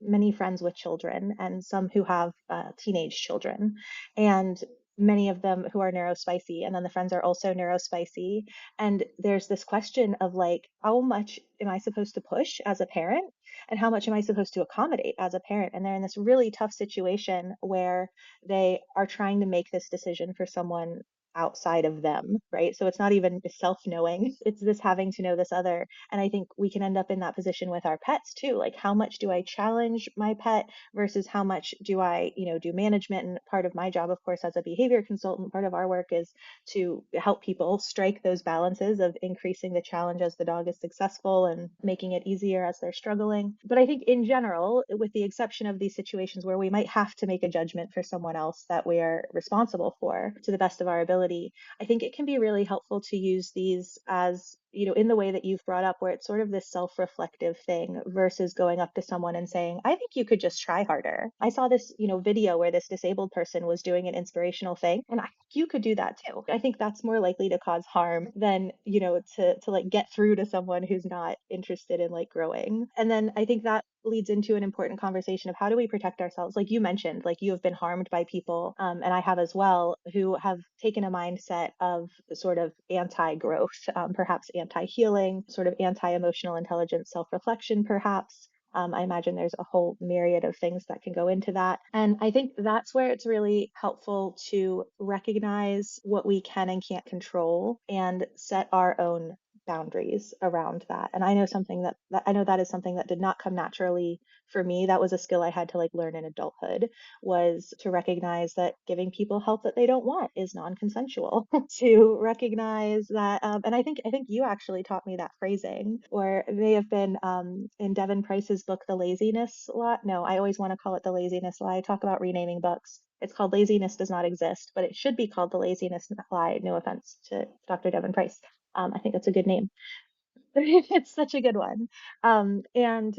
many friends with children and some who have teenage children, and many of them who are neurospicy, and then the friends are also neurospicy. And there's this question of like, how much am I supposed to push as a parent? And how much am I supposed to accommodate as a parent? And they're in this really tough situation where they are trying to make this decision for someone outside of them, right? So it's not even self-knowing, it's this having to know this other. And I think we can end up in that position with our pets too. Like, how much do I challenge my pet versus how much do I, do management? And part of my job, of course, as a behavior consultant, part of our work is to help people strike those balances of increasing the challenge as the dog is successful and making it easier as they're struggling. But I think in general, with the exception of these situations where we might have to make a judgment for someone else that we are responsible for to the best of our ability, I think it can be really helpful to use these as, in the way that you've brought up, where it's sort of this self-reflective thing versus going up to someone and saying, I think you could just try harder. I saw this, video where this disabled person was doing an inspirational thing, and I think you could do that too. I think that's more likely to cause harm than, to like get through to someone who's not interested in like growing. And then I think that leads into an important conversation of how do we protect ourselves? Like you mentioned, like you have been harmed by people, and I have as well, who have taken a mindset of sort of anti-growth, perhaps anti-healing, sort of anti-emotional intelligence, self-reflection, perhaps. I imagine there's a whole myriad of things that can go into that. And I think that's where it's really helpful to recognize what we can and can't control and set our own boundaries around that. And I know that I know that is something that did not come naturally for me. That was a skill I had to like learn in adulthood, was to recognize that giving people help that they don't want is non-consensual. To recognize that, and I think you actually taught me that phrasing, or it may have been in Devin Price's book, The Laziness Lie. No, I always want to call it The Laziness Lie. I talk about renaming books. It's called Laziness Does Not Exist, but it should be called The Laziness Lie. No offense to Dr. Devin Price. I think that's a good name. It's such a good one. And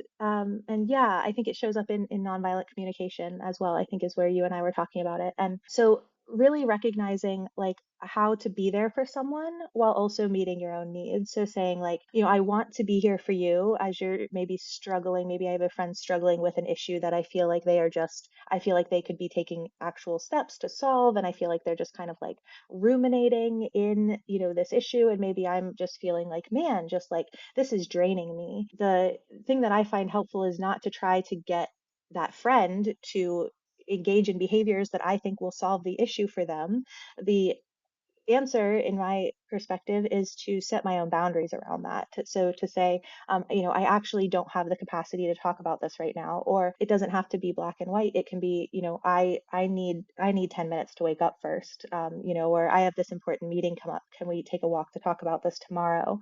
yeah, I think it shows up in nonviolent communication as well, I think is where you and I were talking about it. And so really recognizing like how to be there for someone while also meeting your own needs. So saying like, I want to be here for you as you're maybe struggling. Maybe I have a friend struggling with an issue that I feel like they could be taking actual steps to solve. And I feel like they're just kind of like ruminating in, this issue. And maybe I'm just feeling like, man, just like this is draining me. The thing that I find helpful is not to try to get that friend to engage in behaviors that I think will solve the issue for them. The answer, in my perspective, is to set my own boundaries around that. So to say, I actually don't have the capacity to talk about this right now, or it doesn't have to be black and white. It can be, I need 10 minutes to wake up first, or I have this important meeting come up. Can we take a walk to talk about this tomorrow?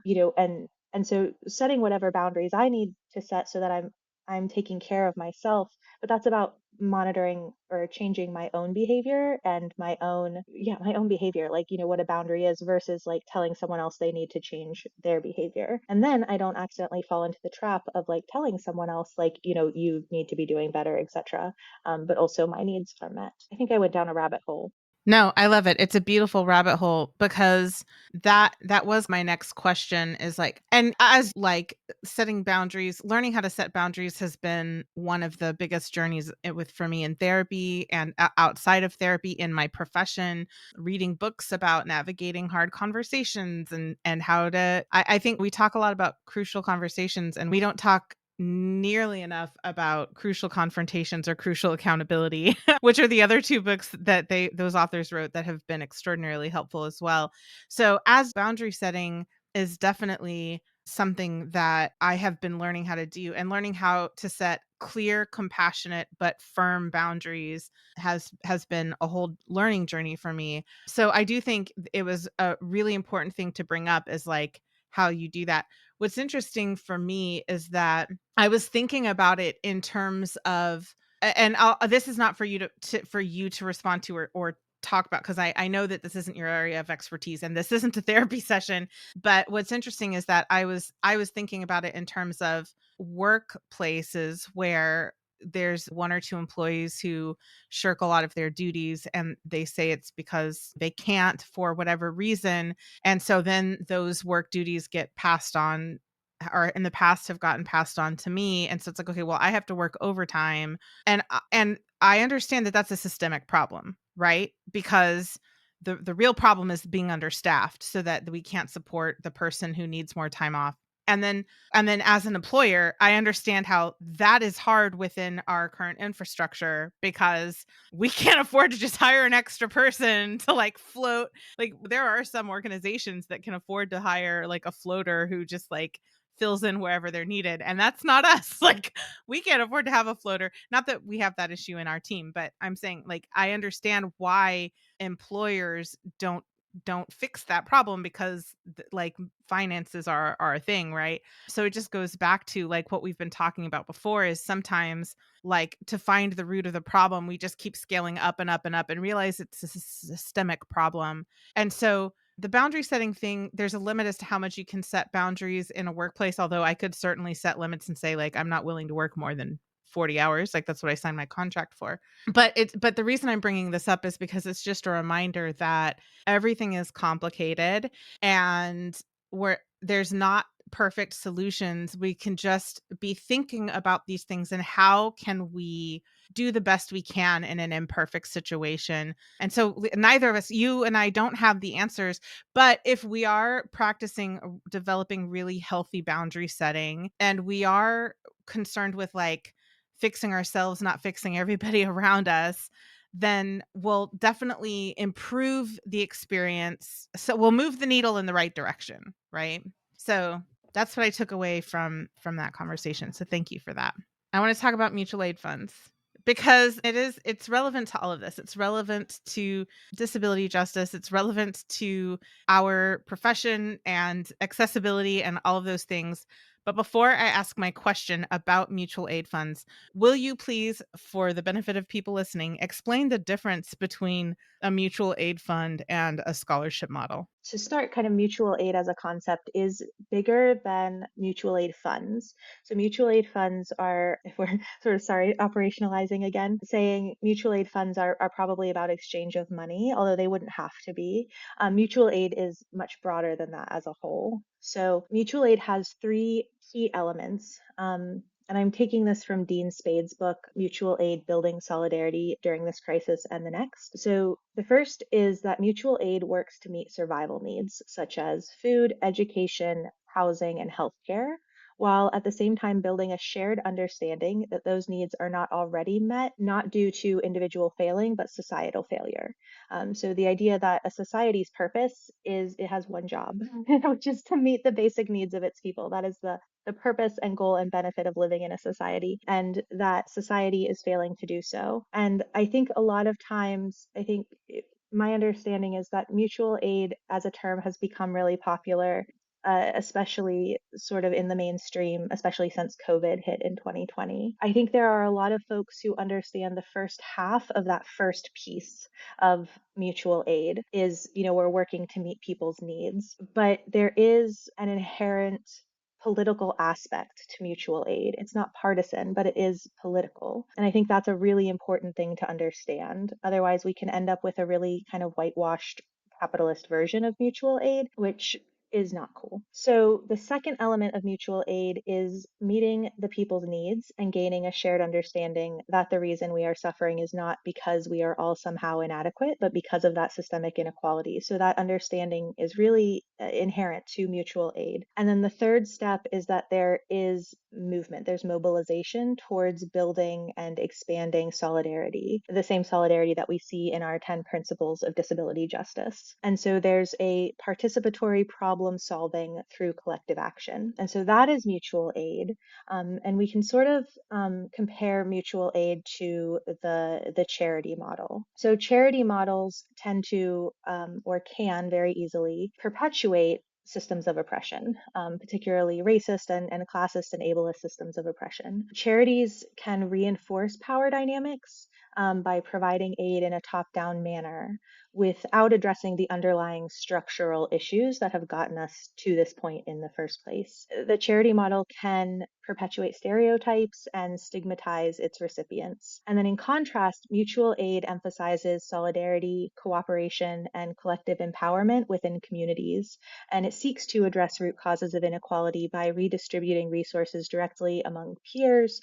And so setting whatever boundaries I need to set so that I'm taking care of myself, but that's about monitoring or changing my own behavior and my own behavior, like, what a boundary is versus like telling someone else they need to change their behavior. And then I don't accidentally fall into the trap of like telling someone else, like, you need to be doing better, etc. But also my needs are met. I think I went down a rabbit hole. No, I love it. It's a beautiful rabbit hole because that was my next question is like, and as like setting boundaries, learning how to set boundaries has been one of the biggest journeys with for me in therapy and outside of therapy in my profession, reading books about navigating hard conversations and how to I think we talk a lot about crucial conversations and we don't talk nearly enough about crucial confrontations or crucial accountability, which are the other two books that those authors wrote that have been extraordinarily helpful as well. So as boundary setting is definitely something that I have been learning how to do, and learning how to set clear, compassionate but firm boundaries has been a whole learning journey for me. So I do think it was a really important thing to bring up, is like how you do that. What's interesting for me is that I was thinking about it in terms of, and this is not for you for you to respond to or talk about, because I know that this isn't your area of expertise and this isn't a therapy session. But what's interesting is that I was thinking about it in terms of workplaces where there's one or two employees who shirk a lot of their duties, and they say it's because they can't for whatever reason. And so then those work duties get passed on, or in the past have gotten passed on to me. And so it's like, okay, well, I have to work overtime. And I understand that that's a systemic problem, right? Because the real problem is being understaffed so that we can't support the person who needs more time off. And then as an employer, I understand how that is hard within our current infrastructure, because we can't afford to just hire an extra person to like float. Like there are some organizations that can afford to hire like a floater who just like fills in wherever they're needed. And that's not us. Like we can't afford to have a floater. Not that we have that issue in our team, but I'm saying like I understand why employers don't fix that problem, because like finances are a thing, right? So it just goes back to like what we've been talking about before, is sometimes like to find the root of the problem, we just keep scaling up and up and up and realize it's a systemic problem. And so the boundary setting thing, there's a limit as to how much you can set boundaries in a workplace, although I could certainly set limits and say like I'm not willing to work more than 40 hours, like that's what I signed my contract for. But the reason I'm bringing this up is because it's just a reminder that everything is complicated, and where there's not perfect solutions. We can just be thinking about these things and how can we do the best we can in an imperfect situation. And so neither of us, you and I, don't have the answers, but if we are practicing developing really healthy boundary setting, and we are concerned with like fixing ourselves, not fixing everybody around us, then we'll definitely improve the experience. So we'll move the needle in the right direction, right? So that's what I took away from that conversation. So thank you for that. I want to talk about mutual aid funds, because it's relevant to all of this. It's relevant to disability justice. It's relevant to our profession and accessibility and all of those things. But before I ask my question about mutual aid funds, will you please, for the benefit of people listening, explain the difference between a mutual aid fund and a scholarship model? To start, kind of mutual aid as a concept is bigger than mutual aid funds. So mutual aid funds are, if we're sort of sorry, operationalizing again, saying mutual aid funds are probably about exchange of money, although they wouldn't have to be. Mutual aid is much broader than that as a whole. So mutual aid has three key elements. And I'm taking this from Dean Spade's book, Mutual Aid Building Solidarity During This Crisis and the Next. So the first is that mutual aid works to meet survival needs, such as food, education, housing, and healthcare, while at the same time building a shared understanding that those needs are not already met, not due to individual failing, but societal failure. So the idea that a society's purpose is it has one job, which is to meet the basic needs of its people. That is the purpose and goal and benefit of living in a society, and that society is failing to do so. And I think a lot of times, my understanding is that mutual aid as a term has become really popular, especially sort of in the mainstream, especially since COVID hit in 2020. I think there are a lot of folks who understand the first half of that first piece of mutual aid is, we're working to meet people's needs, but there is an inherent political aspect to mutual aid. It's not partisan, but it is political. And I think that's a really important thing to understand. Otherwise, we can end up with a really kind of whitewashed capitalist version of mutual aid, which is not cool. So the second element of mutual aid is meeting the people's needs and gaining a shared understanding that the reason we are suffering is not because we are all somehow inadequate, but because of that systemic inequality. So that understanding is really inherent to mutual aid. And then the third step is that there is movement, there's mobilization towards building and expanding solidarity, the same solidarity that we see in our 10 principles of disability justice. And so there's a participatory problem solving through collective action. And so that is mutual aid. And we can sort of compare mutual aid to the charity model. So charity models tend to or can very easily perpetuate systems of oppression, particularly racist and classist and ableist systems of oppression. Charities can reinforce power dynamics by providing aid in a top-down manner without addressing the underlying structural issues that have gotten us to this point in the first place. The charity model can perpetuate stereotypes and stigmatize its recipients. And then in contrast, mutual aid emphasizes solidarity, cooperation, and collective empowerment within communities. And it seeks to address root causes of inequality by redistributing resources directly among peers,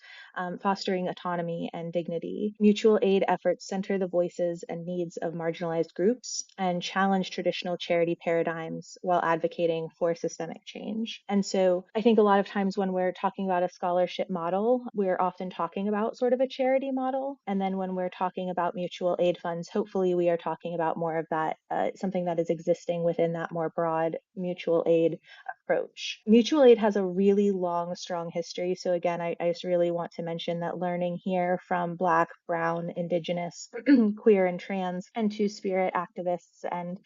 fostering autonomy and dignity. Mutual aid efforts center the voices and needs of marginalized groups and challenge traditional charity paradigms while advocating for systemic change. And so I think a lot of times when we're talking about a scholarship model, we're often talking about sort of a charity model. And then when we're talking about mutual aid funds, hopefully we are talking about more of that, something that is existing within that more broad mutual aid approach. Mutual aid has a really long, strong history. So again, I just really want to mention that learning here from Black, Brown, Indigenous, queer, and trans, and Two-Spirit activists and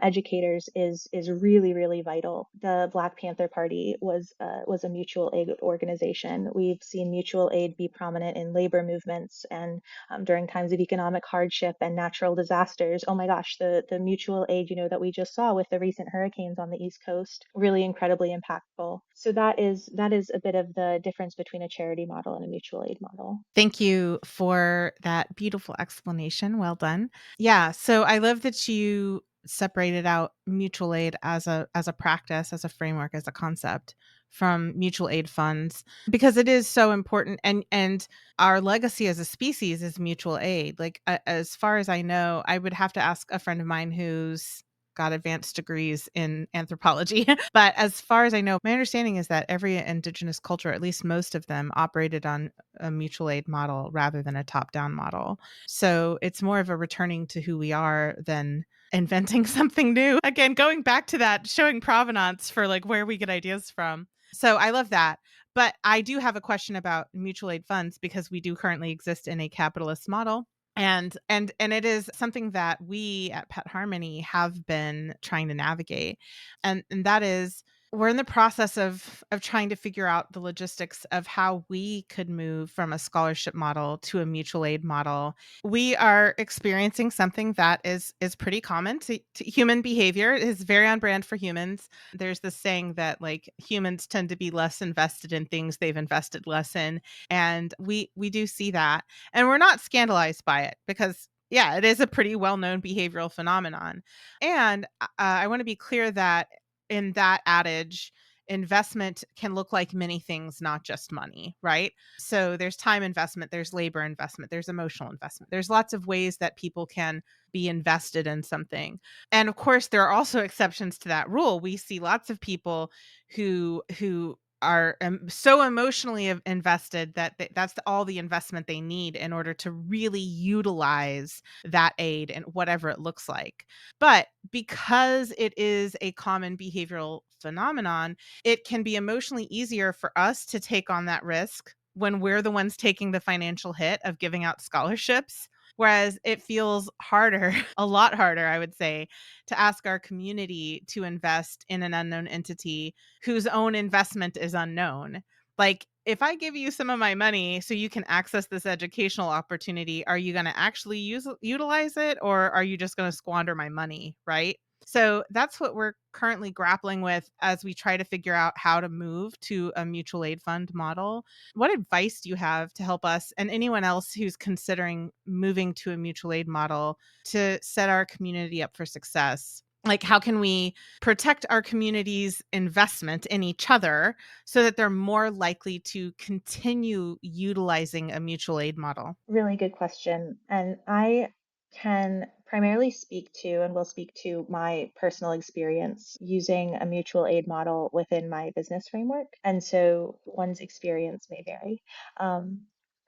educators is really, really vital. The Black Panther Party was a mutual aid organization. We've seen mutual aid be prominent in labor movements and during times of economic hardship and natural disasters. Oh my gosh, the mutual aid, that we just saw with the recent hurricanes on the East Coast, really incredibly impactful. So that is a bit of the difference between a charity model and a mutual aid model. Thank you for that beautiful explanation. Well done. Yeah, so I love that you separated out mutual aid as a practice, as a framework, as a concept from mutual aid funds because it is so important and our legacy as a species is mutual aid. Like as far as I know, I would have to ask a friend of mine who's got advanced degrees in anthropology. But as far as I know, my understanding is that every indigenous culture, at least most of them, operated on a mutual aid model rather than a top down model. So it's more of a returning to who we are than inventing something new. Again, going back to that, showing provenance for like where we get ideas from. So I love that. But I do have a question about mutual aid funds because we do currently exist in a capitalist model. And it is something that we at Pet Harmony have been trying to navigate. And that is we're in the process of trying to figure out the logistics of how we could move from a scholarship model to a mutual aid model. We are experiencing something that is pretty common to human behavior. It is very on brand for humans. There's this saying that like humans tend to be less invested in things they've invested less in. And we do see that. And we're not scandalized by it because yeah, it is a pretty well-known behavioral phenomenon. And I want to be clear that in that adage, investment can look like many things, not just money, right? So there's time investment, there's labor investment, there's emotional investment. There's lots of ways that people can be invested in something. And of course, there are also exceptions to that rule. We see lots of people who are so emotionally invested that that's all the investment they need in order to really utilize that aid and whatever it looks like. But because it is a common behavioral phenomenon, it can be emotionally easier for us to take on that risk when we're the ones taking the financial hit of giving out scholarships. Whereas it feels harder, a lot harder, I would say, to ask our community to invest in an unknown entity whose own investment is unknown. Like, if I give you some of my money so you can access this educational opportunity, are you going to actually utilize it or are you just going to squander my money, right? So that's what we're currently grappling with as we try to figure out how to move to a mutual aid fund model. What advice do you have to help us and anyone else who's considering moving to a mutual aid model to set our community up for success? Like, how can we protect our community's investment in each other so that they're more likely to continue utilizing a mutual aid model? Really good question. And I can primarily speak to and will speak to my personal experience using a mutual aid model within my business framework. And so one's experience may vary.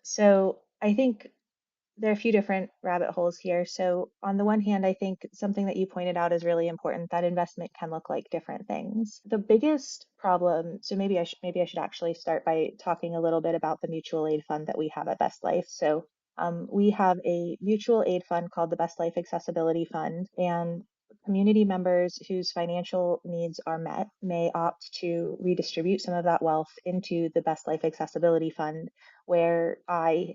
So I think there are a few different rabbit holes here. So on the one hand, I think something that you pointed out is really important, that investment can look like different things. The biggest problem, so maybe I should actually start by talking a little bit about the mutual aid fund that we have at Best Life. So we have a mutual aid fund called the Best Life Accessibility Fund, and community members whose financial needs are met may opt to redistribute some of that wealth into the Best Life Accessibility Fund, where I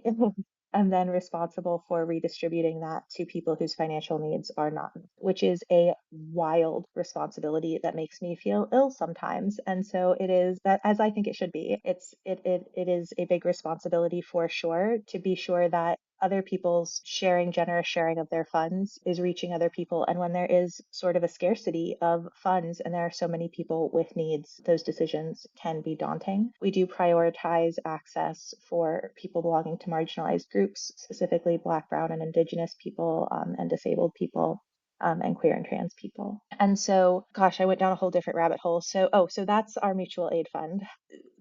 and then responsible for redistributing that to people whose financial needs are not, which is a wild responsibility that makes me feel ill sometimes. And so it is that, as I think it should be. It is a big responsibility for sure, to be sure that other people's generous sharing of their funds is reaching other people. And when there is sort of a scarcity of funds and there are so many people with needs, those decisions can be daunting. We do prioritize access for people belonging to marginalized groups, specifically Black, Brown, and Indigenous people, and disabled people. And queer and trans people. And so, gosh, I went down a whole different rabbit hole. So that's our mutual aid fund.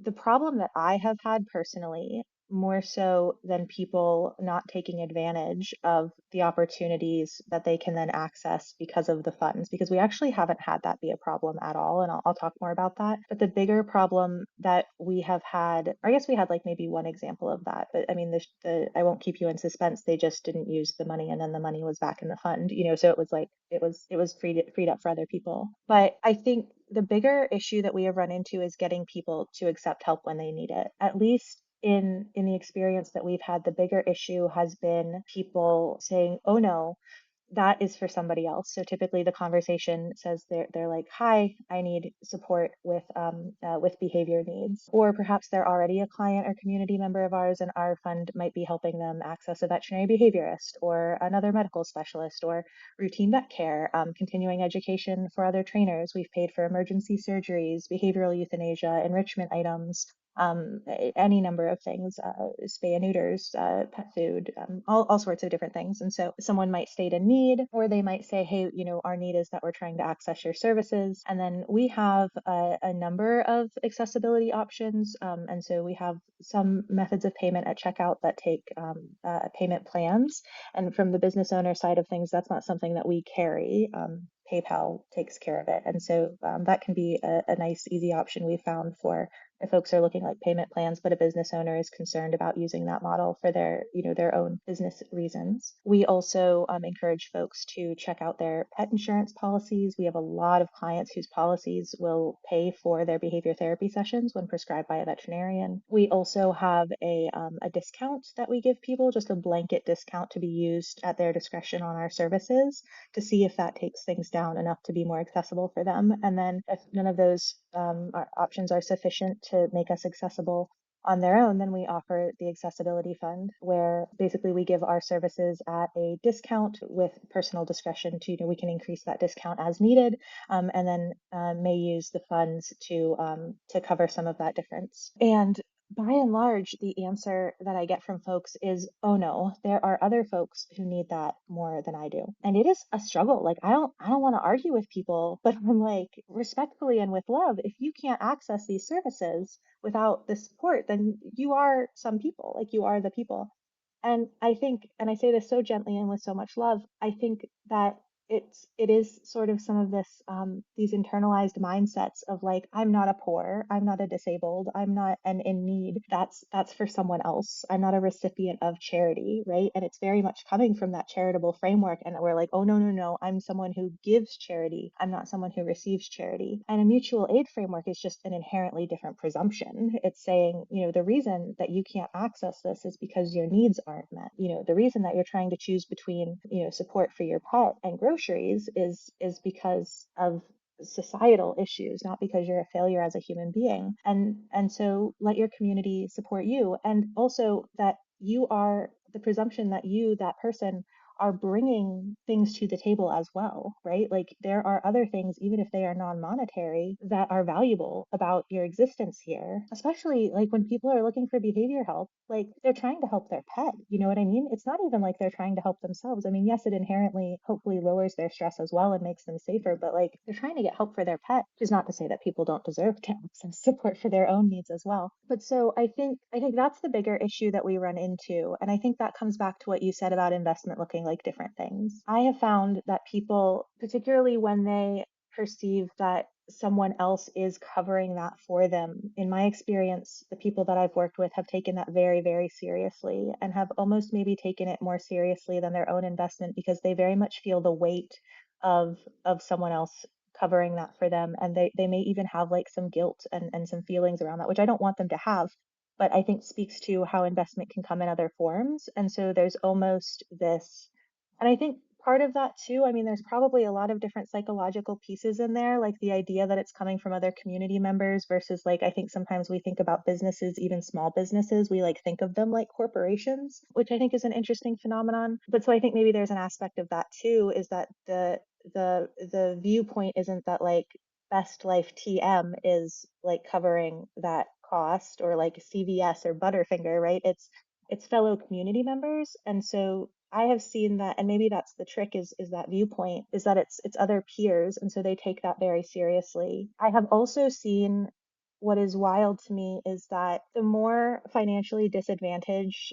The problem that I have had personally, more so than people not taking advantage of the opportunities that they can then access because of the funds, because we actually haven't had that be a problem at all. And I'll talk more about that. But the bigger problem that we have had, or I guess we had like maybe one example of that, but I mean, I won't keep you in suspense. They just didn't use the money and then the money was back in the fund, so it was like, it was freed up for other people. But I think the bigger issue that we have run into is getting people to accept help when they need it. At least in the experience that we've had, the bigger issue has been people saying, "Oh no, that is for somebody else." So typically the conversation says they're like, "Hi, I need support with behavior needs," or perhaps they're already a client or community member of ours, and our fund might be helping them access a veterinary behaviorist or another medical specialist or routine vet care, continuing education for other trainers. We've paid for emergency surgeries, behavioral euthanasia, enrichment items, any number of things, spay and neuters, pet food, all sorts of different things. And so someone might state a need, or they might say, "Hey, our need is that we're trying to access your services." And then we have a number of accessibility options. And so we have some methods of payment at checkout that take payment plans. And from the business owner side of things, that's not something that we carry. PayPal takes care of it. And so that can be a nice, easy option we found for if folks are looking like payment plans, but a business owner is concerned about using that model for their own business reasons. We also encourage folks to check out their pet insurance policies. We have a lot of clients whose policies will pay for their behavior therapy sessions when prescribed by a veterinarian. We also have a discount that we give people, just a blanket discount to be used at their discretion on our services, to see if that takes things down enough to be more accessible for them. And then if none of those options are sufficient to make us accessible on their own, then we offer the accessibility fund, where basically we give our services at a discount with personal discretion to, we can increase that discount as needed, and then may use the funds to cover some of that difference. And by and large, the answer that I get from folks is, "Oh no, there are other folks who need that more than I do." And it is a struggle. Like, I don't want to argue with people, but I'm like, respectfully and with love, if you can't access these services without the support, then you are some people, like you are the people. And I think, and I say this so gently and with so much love, I think that it is sort of some of this these internalized mindsets of like, I'm not a poor, I'm not a disabled, I'm not an in need. That's for someone else. I'm not a recipient of charity, right? And it's very much coming from that charitable framework. And we're like, "Oh no, no, no, I'm someone who gives charity. I'm not someone who receives charity." And a mutual aid framework is just an inherently different presumption. It's saying, the reason that you can't access this is because your needs aren't met. The reason that you're trying to choose between, support for your pet and groceries is because of societal issues, not because you're a failure as a human being. And so let your community support you. And also that you are the presumption that you, that person, are bringing things to the table as well, right? Like, there are other things, even if they are non-monetary, that are valuable about your existence here, especially like when people are looking for behavior help, like they're trying to help their pet. You know what I mean? It's not even like they're trying to help themselves. I mean, yes, it inherently hopefully lowers their stress as well and makes them safer, but like they're trying to get help for their pet, which is not to say that people don't deserve to have some support for their own needs as well. But so I think that's the bigger issue that we run into. And I think that comes back to what you said about investment looking like different things. I have found that people, particularly when they perceive that someone else is covering that for them, in my experience, the people that I've worked with have taken that very, very seriously and have almost maybe taken it more seriously than their own investment, because they very much feel the weight of someone else covering that for them. And they may even have like some guilt and some feelings around that, which I don't want them to have. but I think speaks to how investment can come in other forms. And so there's almost this, and I think part of that too, I mean, there's probably a lot of different psychological pieces in there, like the idea that it's coming from other community members versus like, I think sometimes we think about businesses, even small businesses, we like think of them like corporations, which I think is an interesting phenomenon. But so I think maybe there's an aspect of that too, is that the viewpoint isn't that like Best Life TM is like covering that cost, or like CVS or Butterfinger, right? It's fellow community members. And so I have seen that, and maybe that's the trick, is that viewpoint, is that it's other peers, and so they take that very seriously. I have also seen, what is wild to me is that the more financially disadvantaged,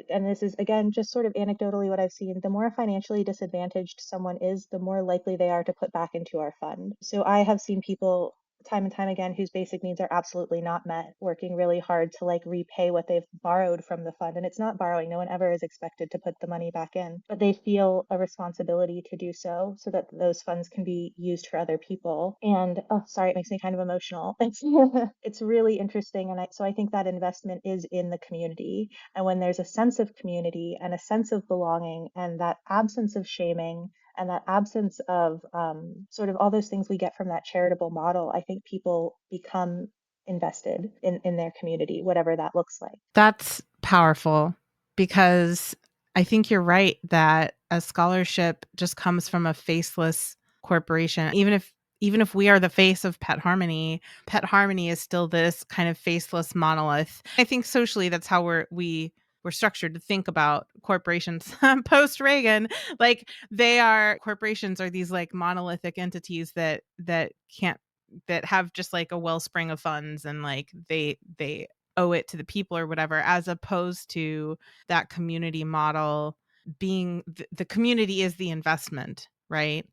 and this is again just sort of anecdotally what I've seen, the more financially disadvantaged someone is, the more likely they are to put back into our fund. So I have seen people time and time again whose basic needs are absolutely not met, working really hard to like repay what they've borrowed from the fund. And it's not borrowing, no one ever is expected to put the money back in, but they feel a responsibility to do so, so that those funds can be used for other people. And oh, sorry, it makes me kind of emotional. It's really interesting. And so I think that investment is in the community. And when there's a sense of community and a sense of belonging and that absence of shaming and that absence of sort of all those things we get from that charitable model, I think people become invested in their community, whatever that looks like. That's powerful, because I think you're right that a scholarship just comes from a faceless corporation. Even if we are the face of Pet Harmony is still this kind of faceless monolith. I think socially that's how we're structured to think about corporations post Reagan. Like, corporations are these like monolithic entities that can't, that have just like a wellspring of funds, and like they owe it to the people or whatever, as opposed to that community model being the community is the investment, right?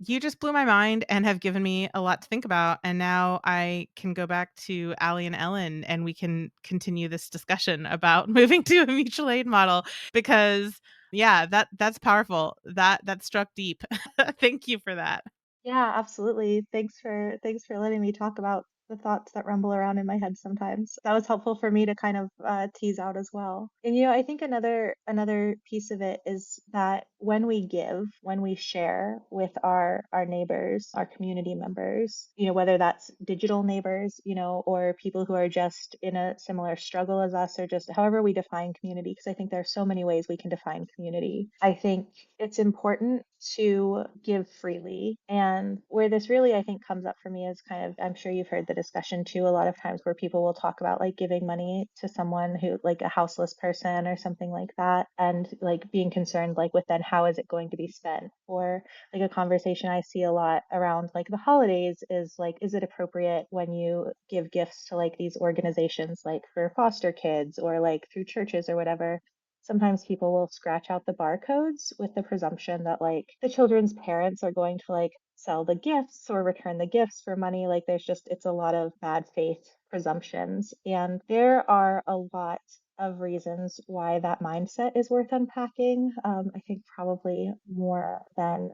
You just blew my mind and have given me a lot to think about. And now I can go back to Allie and Ellen and we can continue this discussion about moving to a mutual aid model, because yeah, that's powerful. That struck deep. Thank you for that. Yeah, absolutely. Thanks for letting me talk about the thoughts that rumble around in my head sometimes. That was helpful for me to kind of tease out as well. And I think another piece of it is that when we give, when we share with our neighbors, our community members, whether that's digital neighbors, or people who are just in a similar struggle as us, or just however we define community, because I think there are so many ways we can define community. I think it's important to give freely. And where this really, I think, comes up for me is kind of, I'm sure you've heard the discussion too, a lot of times where people will talk about like giving money to someone who, like a houseless person or something like that, and like being concerned, like with then how is it going to be spent? Or like a conversation I see a lot around like the holidays is like, is it appropriate when you give gifts to like these organizations, like for foster kids or like through churches or whatever? Sometimes people will scratch out the barcodes with the presumption that like the children's parents are going to like sell the gifts or return the gifts for money. Like it's a lot of bad faith presumptions. And there are a lot of reasons why that mindset is worth unpacking. I think probably more than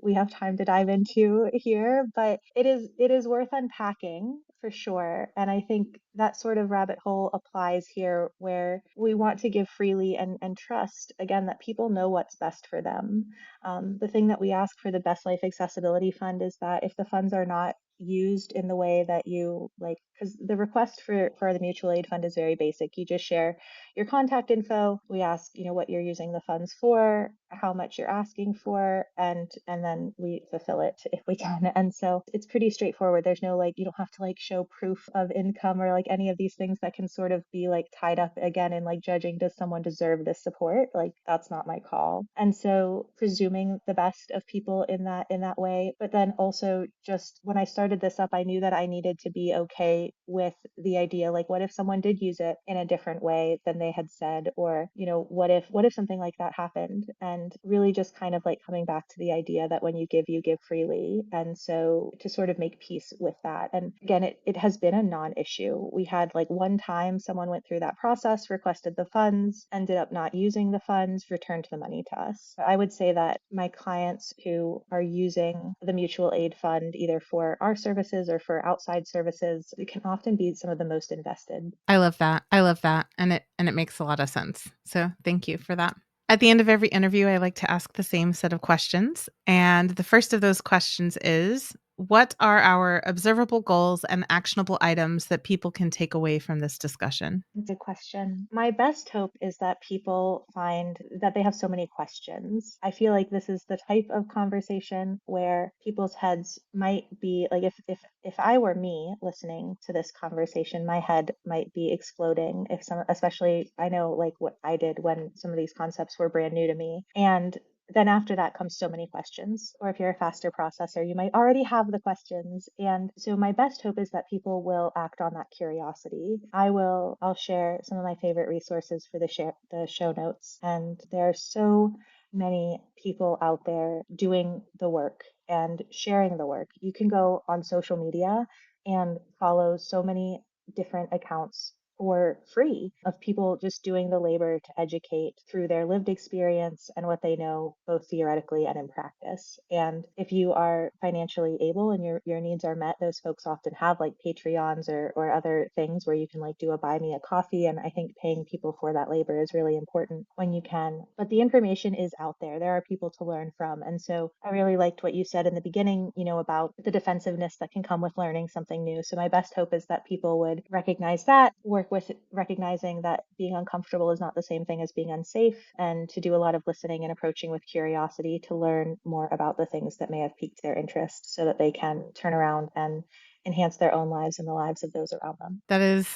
we have time to dive into here, but it is worth unpacking for sure. And I think that sort of rabbit hole applies here, where we want to give freely and trust again that people know what's best for them. The thing that we ask for the Best Life Accessibility Fund is that if the funds are not used in the way that you like, because the request for the mutual aid fund is very basic. You just share your contact info. We ask, what you're using the funds for, how much you're asking for, and then we fulfill it if we can. And so it's pretty straightforward. There's no like, you don't have to like show proof of income or like any of these things that can sort of be like tied up again in like judging, does someone deserve this support? Like that's not my call. And so presuming the best of people in that way, but then also just when I started this up, I knew that I needed to be okay with the idea, like what if someone did use it in a different way than they had said, or what if something like that happened? And really just kind of like coming back to the idea that when you give freely. And so to sort of make peace with that. And again, it has been a non-issue. We had like one time someone went through that process, requested the funds, ended up not using the funds, returned the money to us. I would say that my clients who are using the mutual aid fund either for our services or for outside services, it can often be some of the most invested. I love that. I love that. And it makes a lot of sense. So thank you for that. At the end of every interview, I like to ask the same set of questions. And the first of those questions is, what are our observable goals and actionable items that people can take away from this discussion? That's a good question. My best hope is that people find that they have so many questions. I feel like this is the type of conversation where people's heads might be like, if I were me listening to this conversation, my head might be exploding. If some, especially I know like what I did when some of these concepts were brand new to me. And then after that comes so many questions. Or if you're a faster processor, you might already have the questions. And so my best hope is that people will act on that curiosity. I'll share some of my favorite resources for the show notes. And there are so many people out there doing the work and sharing the work. You can go on social media and follow so many different accounts for free of people just doing the labor to educate through their lived experience and what they know, both theoretically and in practice. And if you are financially able and your needs are met, those folks often have like Patreons or other things where you can like do a buy me a coffee. And I think paying people for that labor is really important when you can. But the information is out there. There are people to learn from. And so I really liked what you said in the beginning, about the defensiveness that can come with learning something new. So my best hope is that people would recognize that, work with recognizing that being uncomfortable is not the same thing as being unsafe, and to do a lot of listening and approaching with curiosity to learn more about the things that may have piqued their interest so that they can turn around and enhance their own lives and the lives of those around them. That is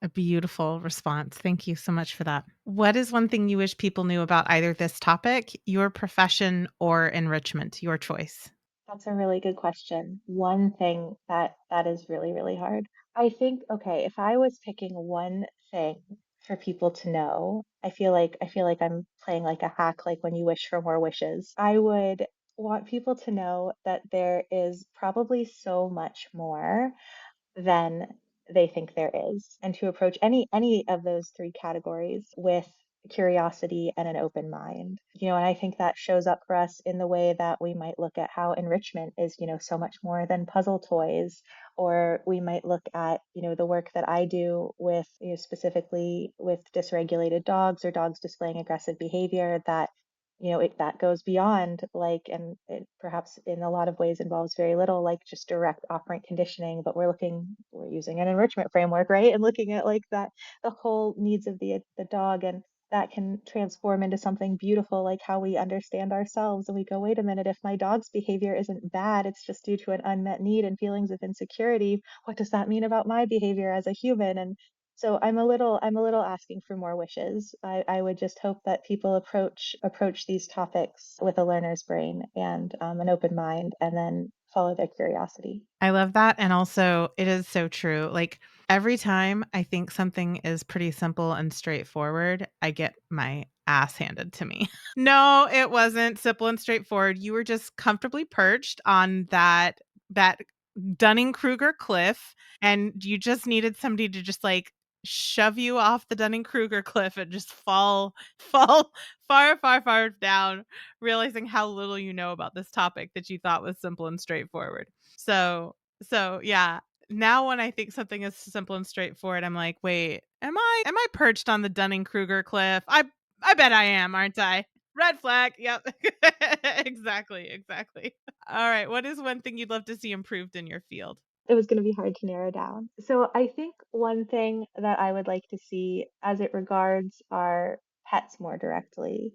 a beautiful response. Thank you so much for that. What is one thing you wish people knew about either this topic, your profession, or enrichment? Your choice. That's a really good question. One thing that is really, really hard. I think, okay, if I was picking one thing for people to know, I feel like I'm playing like a hack, like when you wish for more wishes. I would want people to know that there is probably so much more than they think there is, and to approach any of those three categories with curiosity and an open mind. And I think that shows up for us in the way that we might look at how enrichment is, so much more than puzzle toys, or we might look at, the work that I do with, specifically with dysregulated dogs or dogs displaying aggressive behavior, that that goes beyond like, and it perhaps in a lot of ways involves very little like just direct operant conditioning, but we're using an enrichment framework, right? And looking at like that, the whole needs of the dog, and that can transform into something beautiful, like how we understand ourselves. And we go, wait a minute, if my dog's behavior isn't bad, it's just due to an unmet need and feelings of insecurity. What does that mean about my behavior as a human? And so I'm a little asking for more wishes. I would just hope that people approach these topics with a learner's brain and an open mind, and then follow their curiosity. I love that. And also, it is so true. Like every time I think something is pretty simple and straightforward, I get my ass handed to me. No, it wasn't simple and straightforward. You were just comfortably perched on that Dunning-Kruger cliff, and you just needed somebody to just like shove you off the Dunning-Kruger cliff and just fall far, far, far down, realizing how little you know about this topic that you thought was simple and straightforward. So yeah. Now when I think something is simple and straightforward, I'm like, wait, am I perched on the Dunning-Kruger cliff? I bet I am, aren't I? Red flag. Yep. Exactly. Exactly. All right. What is one thing you'd love to see improved in your field? It was going to be hard to narrow down. So I think one thing that I would like to see as it regards our pets more directly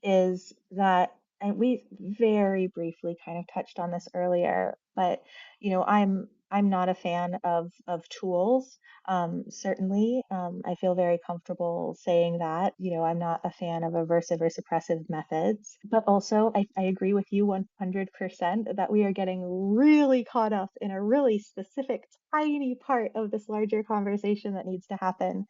is that, and we very briefly kind of touched on this earlier, but I'm not a fan of tools. Certainly, I feel very comfortable saying that. I'm not a fan of aversive or suppressive methods, but also I agree with you 100% that we are getting really caught up in a really specific, tiny part of this larger conversation that needs to happen.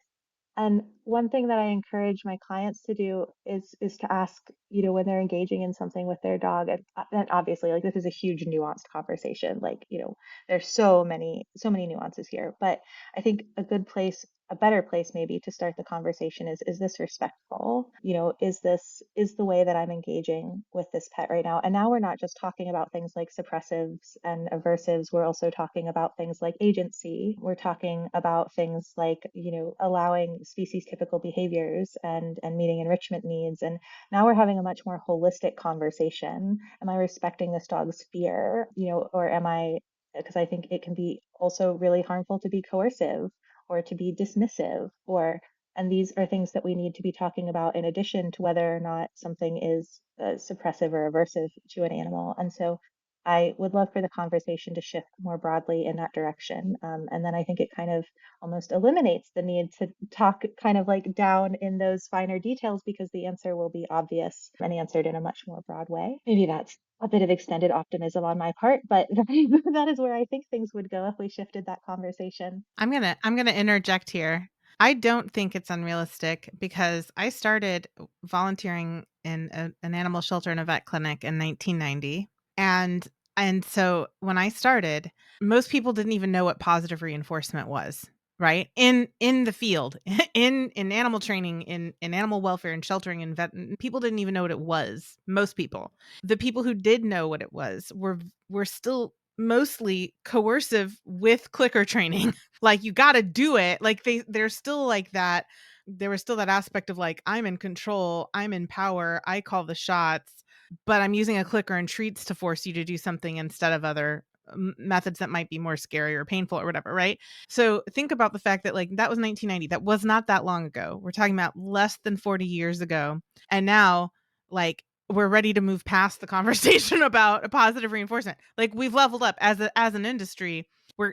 And one thing that I encourage my clients to do is to ask, when they're engaging in something with their dog, and obviously, like this is a huge nuanced conversation. Like, there's so many nuances here. But I think a good place a better place maybe to start the conversation is this respectful? Is the way that I'm engaging with this pet right now? And now we're not just talking about things like suppressives and aversives, we're also talking about things like agency. We're talking about things like, allowing species typical behaviors and meeting enrichment needs. And now we're having a much more holistic conversation. Am I respecting this dog's fear? Or am I, because I think it can be also really harmful to be coercive or to be dismissive, and these are things that we need to be talking about in addition to whether or not something is suppressive or aversive to an animal. And so I would love for the conversation to shift more broadly in that direction. And then I think it kind of almost eliminates the need to talk kind of like down in those finer details because the answer will be obvious and answered in a much more broad way. Maybe that's a bit of extended optimism on my part, but that is where I think things would go if we shifted that conversation. I'm gonna interject here. I don't think it's unrealistic because I started volunteering in an animal shelter and a vet clinic in 1990, and so when I started, most people didn't even know what positive reinforcement was, right? In the field, in animal training, in animal welfare and sheltering and vet, people didn't even know what it was. Most people, the people who did know what it was, were still mostly coercive with clicker training. Like, you got to do it. Like, there's still like that. There was still that aspect of like, I'm in control, I'm in power, I call the shots, but I'm using a clicker and treats to force you to do something instead of other methods that might be more scary or painful or whatever, right? So think about the fact that like that was 1990. That was not that long ago. We're talking about less than 40 years ago. And now, like, we're ready to move past the conversation about a positive reinforcement. Like, we've leveled up as an industry.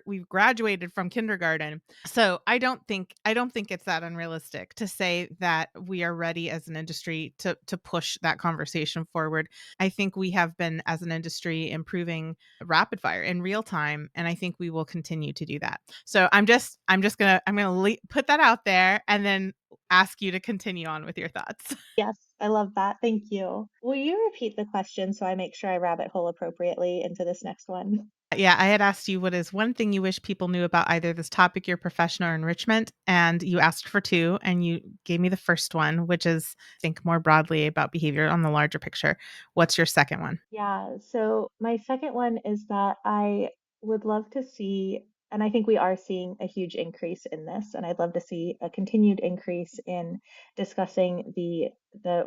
We've graduated from kindergarten. So I don't think it's that unrealistic to say that we are ready as an industry to push that conversation forward. I think we have been, as an industry, improving rapid fire in real time, and I think we will continue to do that. So I'm gonna put that out there and then ask you to continue on with your thoughts. Yes, I love that. Thank you. Will you repeat the question so I make sure I rabbit hole appropriately into this next one? Yeah, I had asked you, what is one thing you wish people knew about either this topic, your profession, or enrichment? And you asked for two, and you gave me the first one, which is think more broadly about behavior on the larger picture. What's your second one? Yeah, so my second one is that I would love to see, and I think we are seeing a huge increase in this, and I'd love to see a continued increase in discussing the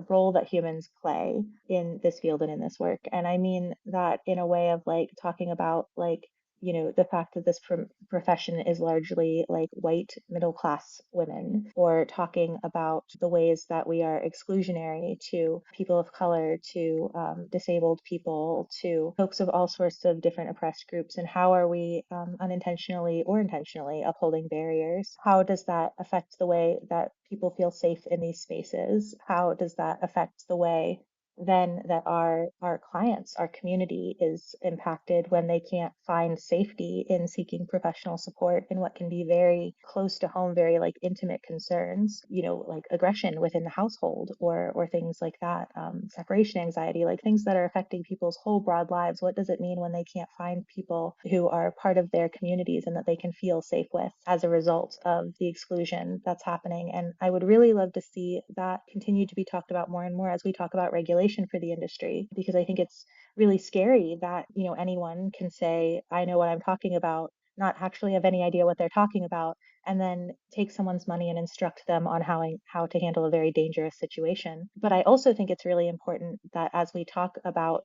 role that humans play in this field and in this work. And I mean that in a way of like talking about like the fact that this profession is largely like white middle class women, or talking about the ways that we are exclusionary to people of color, to disabled people, to folks of all sorts of different oppressed groups, and how are we unintentionally or intentionally upholding barriers? How does that affect the way that people feel safe in these spaces? How does that affect the way then that our clients, our community is impacted when they can't find safety in seeking professional support in what can be very close to home, very like intimate concerns, like aggression within the household, or things like that, separation anxiety, like things that are affecting people's whole broad lives. What does it mean when they can't find people who are part of their communities and that they can feel safe with as a result of the exclusion that's happening? And I would really love to see that continue to be talked about more and more as we talk about regulation for the industry, because I think it's really scary that, anyone can say, I know what I'm talking about, not actually have any idea what they're talking about, and then take someone's money and instruct them on how to handle a very dangerous situation. But I also think it's really important that as we talk about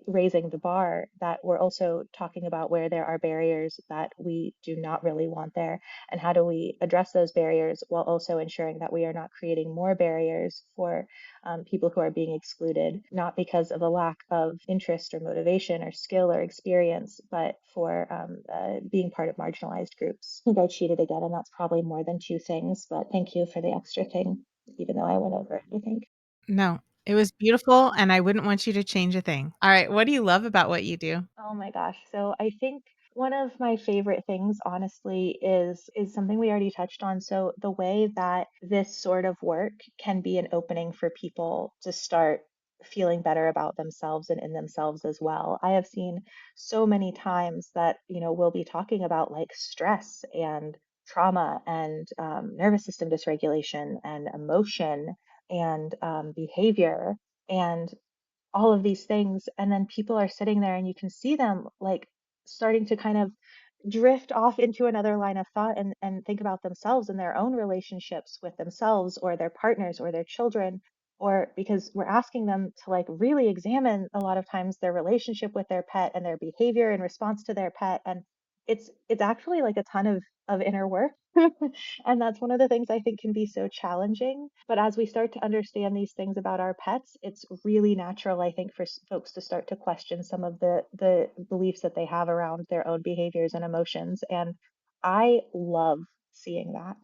raising the bar, that we're also talking about where there are barriers that we do not really want there, and how do we address those barriers while also ensuring that we are not creating more barriers for people who are being excluded, not because of a lack of interest or motivation or skill or experience, but for being part of marginalized groups. I think I cheated again, and that's probably more than two things, but thank you for the extra thing, even though I went over it, I think. No, it was beautiful, and I wouldn't want you to change a thing. All right, what do you love about what you do? Oh my gosh. So I think one of my favorite things, honestly, is something we already touched on. So the way that this sort of work can be an opening for people to start feeling better about themselves and in themselves as well. I have seen so many times that, we'll be talking about like stress and trauma and nervous system dysregulation and emotion and behavior and all of these things. And then people are sitting there and you can see them like starting to kind of drift off into another line of thought and think about themselves and their own relationships with themselves or their partners or their children, or because we're asking them to like really examine a lot of times their relationship with their pet and their behavior in response to their pet. And it's actually like a ton of inner work. And that's one of the things I think can be so challenging. But as we start to understand these things about our pets, it's really natural, I think, for folks to start to question some of the beliefs that they have around their own behaviors and emotions. And I love seeing that.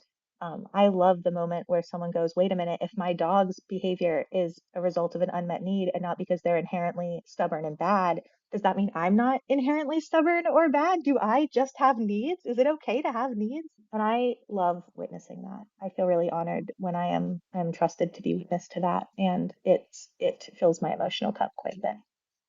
I love the moment where someone goes, wait a minute, if my dog's behavior is a result of an unmet need and not because they're inherently stubborn and bad, does that mean I'm not inherently stubborn or bad? Do I just have needs? Is it okay to have needs? And I love witnessing that. I feel really honored when I'm trusted to be witness to that. And it fills my emotional cup quite a bit.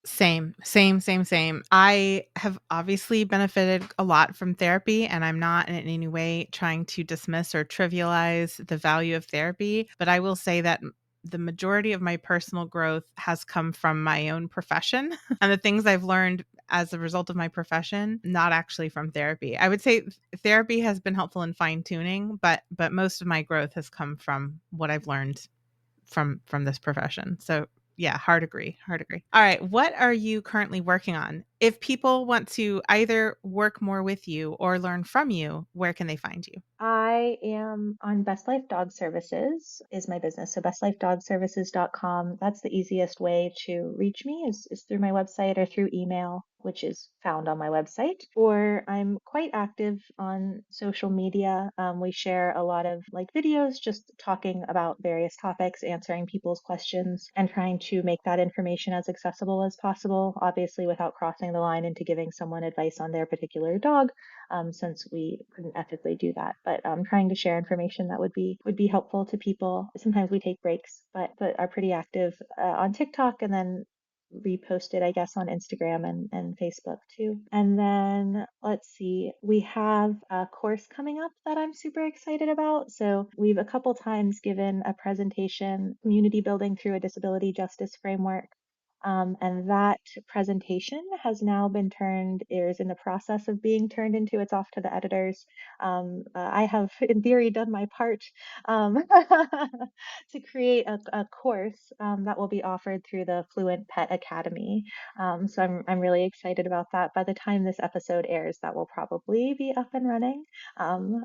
Same, same, same, same. I have obviously benefited a lot from therapy, and I'm not in any way trying to dismiss or trivialize the value of therapy. But I will say that the majority of my personal growth has come from my own profession and the things I've learned as a result of my profession, not actually from therapy. I would say therapy has been helpful in fine tuning, but most of my growth has come from what I've learned from this profession. So yeah, hard agree. All right, what are you currently working on? If people want to either work more with you or learn from you, where can they find you? I am on Best Life Dog Services is my business. So bestlifedogservices.com. That's the easiest way to reach me is through my website or through email, which is found on my website. Or I'm quite active on social media. We share a lot of like videos just talking about various topics, answering people's questions, and trying to make that information as accessible as possible, obviously without crossing the line into giving someone advice on their particular dog, since we couldn't ethically do that. But trying to share information that would be helpful to people. Sometimes we take breaks, but are pretty active on TikTok and then reposted, I guess, on Instagram and Facebook too. And then let's see, we have a course coming up that I'm super excited about. So we've a couple times given a presentation, community building through a disability justice framework. And that presentation has now been turned, is in the process of being turned into, it's off to the editors. I have, in theory, done my part um, to create a course that will be offered through the Fluent Pet Academy. So I'm really excited about that. By the time this episode airs, that will probably be up and running,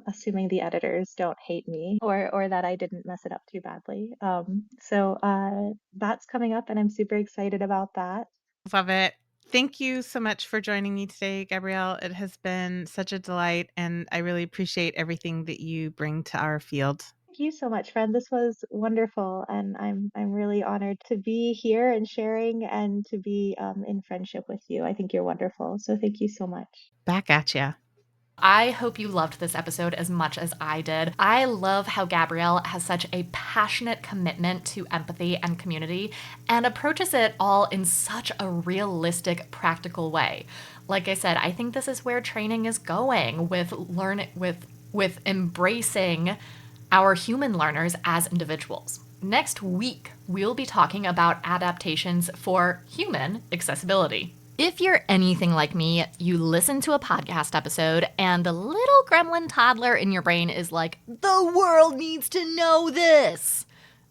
assuming the editors don't hate me or that I didn't mess it up too badly. So that's coming up, and I'm super excited about that. Love it. Thank you so much for joining me today, Gabrielle. It has been such a delight, and I really appreciate everything that you bring to our field. Thank you so much, friend. This was wonderful, and I'm really honored to be here and sharing and to be in friendship with you. I think you're wonderful. So thank you so much. Back at ya. I hope you loved this episode as much as I did. I love how Gabrielle has such a passionate commitment to empathy and community and approaches it all in such a realistic, practical way. Like I said, I think this is where training is going with embracing our human learners as individuals. Next week, we'll be talking about adaptations for human accessibility. If you're anything like me, you listen to a podcast episode and the little gremlin toddler in your brain is like, the world needs to know this.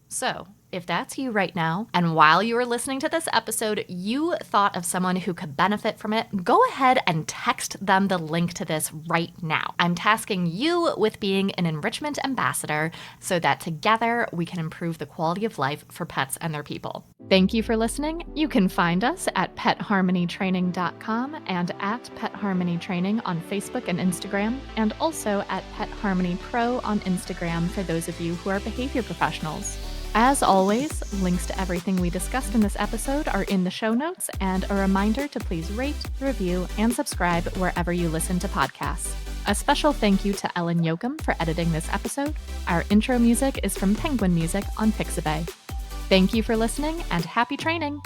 So, if that's you right now, and while you were listening to this episode, you thought of someone who could benefit from it, go ahead and text them the link to this right now. I'm tasking you with being an enrichment ambassador so that together we can improve the quality of life for pets and their people. Thank you for listening. You can find us at petharmonytraining.com and at Pet Harmony Training on Facebook and Instagram, and also at Pet Harmony Pro on Instagram for those of you who are behavior professionals. As always, links to everything we discussed in this episode are in the show notes, and a reminder to please rate, review, and subscribe wherever you listen to podcasts. A special thank you to Ellen Yoakum for editing this episode. Our intro music is from Penguin Music on Pixabay. Thank you for listening, and happy training!